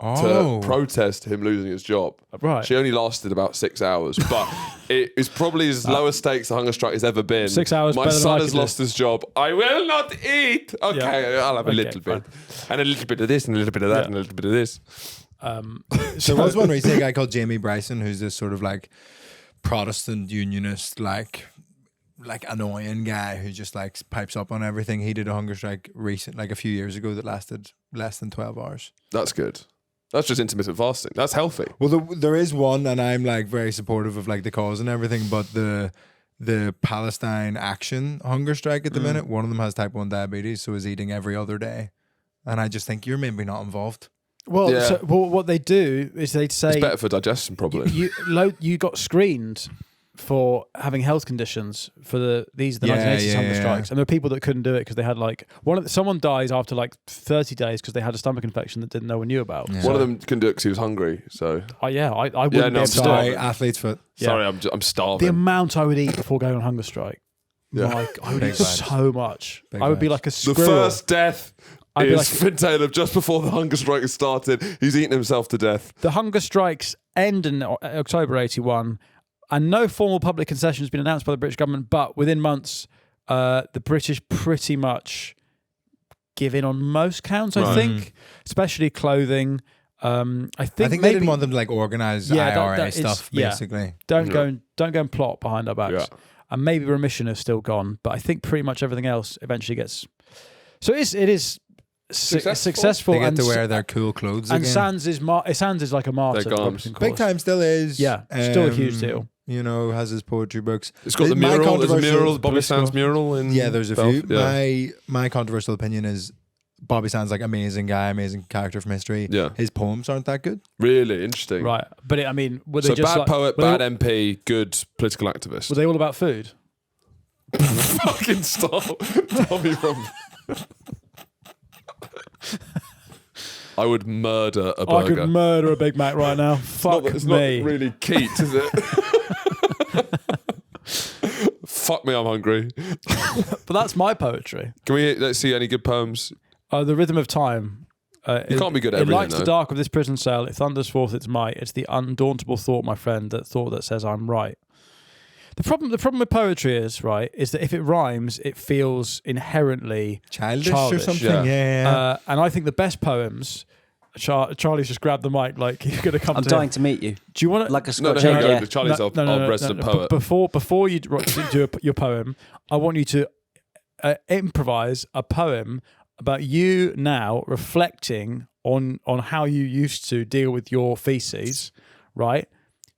Oh. to protest him losing his job. Right. She only lasted about 6 hours, but it is probably as lowest stakes a hunger strike has ever been. 6 hours. My better than son I has could do. lost his job. I will not eat. Okay, Yeah. I'll have a Okay, little bit. fine. And a little bit of this, and a little bit of that, Yeah. and a little bit of this. So there was one recently, a guy called Jamie Bryson, who's this sort of like Protestant unionist, like annoying guy who just like pipes up on everything. He did a hunger strike like a few years ago that lasted less than 12 hours. That's good. That's just intermittent fasting. That's healthy. Well, there is one, and I'm like very supportive of like the cause and everything, but the Palestine Action hunger strike at the minute, one of them has type 1 diabetes, so is eating every other day. And I just think you're maybe not involved. Well, Yeah. well, what they do is they'd say It's better for digestion, probably. you got screened for having health conditions for these are the 1980s hunger strikes, and there were people that couldn't do it because they had like someone dies after like 30 days because they had a stomach infection that no one knew about. Yeah. One of them couldn't do it because he was hungry. So I wouldn't no, be I'm able to. Sorry, starving. athlete's foot. Yeah. sorry, I'm starving. The amount I would eat before going on hunger strike, Yeah. like I would Big eat vibes. so much. Big I would be vibes. like a The squirrel. first death I'd be is like- Finn Taylor just before the hunger strike has started. He's eaten himself to death. The hunger strikes end in October 81, and no formal public concession has been announced by the British government, but within months, the British pretty much give in on most counts, I Right. think, especially clothing. I think I think they maybe didn't want them to like organize Yeah, IRA that is- stuff, yeah. basically. don't go and plot behind our backs. Yeah. And maybe remission is still gone, but I think pretty much everything else eventually gets. So it is successful. They get and to wear their cool clothes and again. Sans is like a martyr. Their of garms. Robinson Big Course. time still is. Yeah, still a huge deal. You know, has his poetry books. It's got the My mural. There's a controversial- mural, Bobby Sands mural in. Yeah, there's a Belfast. few. Yeah. My controversial opinion is Bobby Sands like amazing guy, amazing character from history. Yeah. His poems aren't that good. Really interesting. Right, but I mean, were they So just bad like, poet, were they bad MP, good political activist. Were they all about food? Fucking stop. Tommy from. I would murder a I burger. could murder a Big Mac right now. Fuck it's me. not really Keats, is it? Fuck me, I'm hungry. But that's my poetry. Let's see any good poems? The rhythm of time. You can't be good at It everything, lights the though. dark of this prison cell. It thunders forth its might. It's the undauntable thought, my friend, that thought that says I'm right. The problem with poetry is that if it rhymes, it feels inherently Childish or childish. something. Yeah. And I think the best poems. Charlie's just grabbed the mic like you're going to come. I'm to dying to meet you. Do you want to? Like a No, Scotch here egg, we go. yeah. Charlie's our resident poet. Before you do your poem, I want you to improvise a poem about you now reflecting on how you used to deal with your feces, right?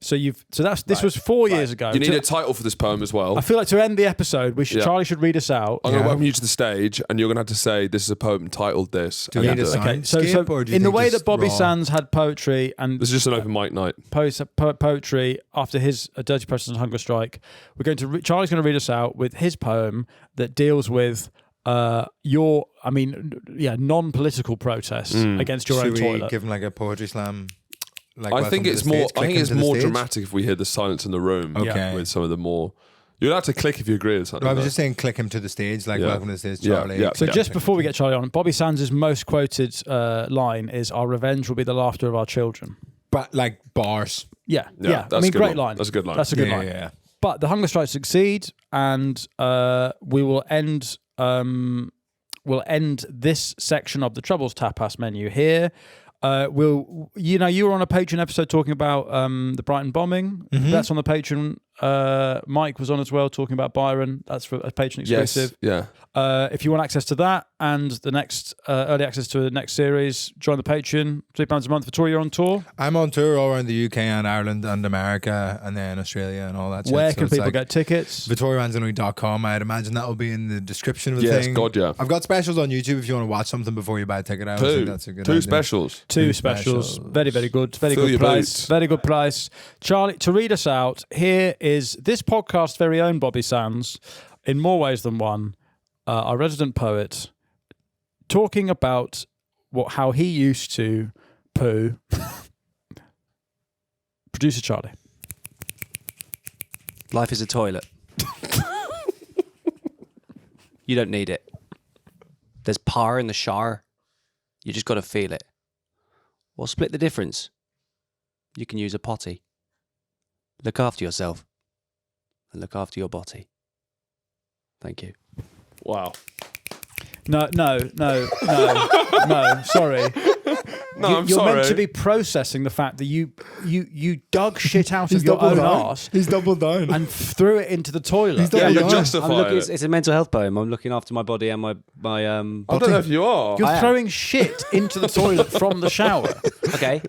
This was 4 years ago. You need a title for this poem as well. I feel like to end the episode, Yeah. Charlie should read us out. I'm going to welcome you to the stage, and you're going to have to to say this is a poem titled this. Do and we need you a do it. sign? Okay, so Skip, or do you in the think way just that Bobby raw? Sands had poetry and This is just an open mic night. poetry after his Dirty President's hunger strike, we're going to Charlie's going to read us out with his poem that deals with non-political protests against your Should own we toilet. give him like a poetry slam? Like I think welcome to it's the more. stage, I click think him it's to the more stage? dramatic if we hear the silence in the room. Okay. With some of the more. You're allowed to click if you agree with something. No, I was though. just saying, click him to the stage, like Yeah. welcome to the stage, Yeah, Charlie. yeah. So just before we get Charlie on, Bobby Sands' most quoted line is, "Our revenge will be the laughter of our children." But like bars. Yeah. That's I mean, a good great one. line. That's a good line. That's a good Yeah, line. yeah. But the hunger strikes succeed, and we will end. We'll end this section of the Troubles Tapas menu here. You were on a Patreon episode talking about the Brighton bombing. That's on the Patreon. Mike was on as well talking about Byron. That's for a Patreon exclusive. Yes. Yeah. If you want access to that and the next early access to the next series, join the Patreon. £3 a month. Vittorio, you're on tour. I'm on tour all around the UK and Ireland and America and then Australia and all that shit. Where So can it's people like get tickets? VittorioAngelone.com. I'd imagine that will be in the description of the Yes, thing. God, yeah. I've got specials on YouTube if you want to watch something before you buy a ticket. I always think that's a good Two idea. specials. Two specials. Very, very good. Very Fill good your price. boots. Very good price. Charlie, to read us out, here is this podcast's very own Bobby Sands, in more ways than one, our resident poet, talking about how he used to poo. Producer Charlie. Life is a toilet. You don't need it. There's power in the shower. You just got to feel it. Well, split the difference. You can use a potty. Look after yourself. And look after your body. Thank you. Wow. No, sorry. No, I'm You're sorry. meant to be processing the fact that you dug shit out of your own arse He's doubled down. and threw it into the toilet. Yeah, you're down. justifying it. It's a mental health poem. I'm looking after my body and my I don't know if you are. You're I am. throwing shit into the toilet from the shower. Okay.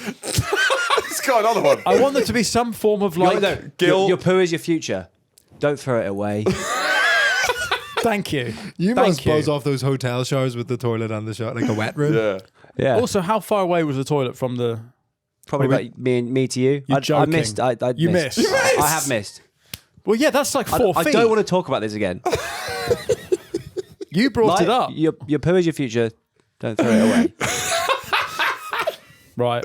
Let's go another one. I want there to be some form of like. Guilt. Your poo is your future. Don't throw it away. Thank you. You Thank must buzz off those hotel showers with the toilet and the shower, like a wet room. Yeah. Yeah. Also, how far away was the toilet from the? Probably about me to you. You're I joking. missed. I You missed. missed. I have missed. Well, yeah, that's like 4 I feet. don't want to talk about this again. You brought it up, Your poo is your future. Don't throw it away. right?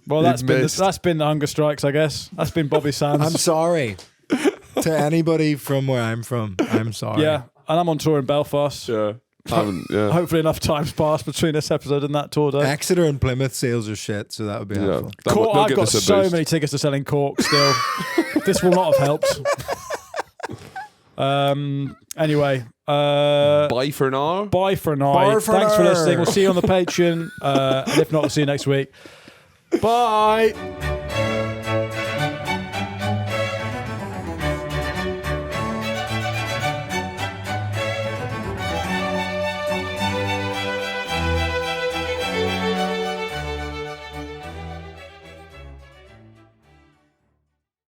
Well, that's been the hunger strikes, I guess. That's been Bobby Sands. I'm sorry to anybody from where I'm from. I'm sorry. Yeah, and I'm on tour in Belfast. Yeah. Yeah. Hopefully enough time's passed between this episode and that tour day. Exeter and Plymouth sales are shit, so that would be helpful. Cork, they'll I've give got this a so boost. many tickets to sell in Cork still. This will not have helped. Anyway. Bye for now. Bye for now. Bye for Thanks for now. listening. We'll see you on the Patreon. And if not, we'll see you next week. Bye.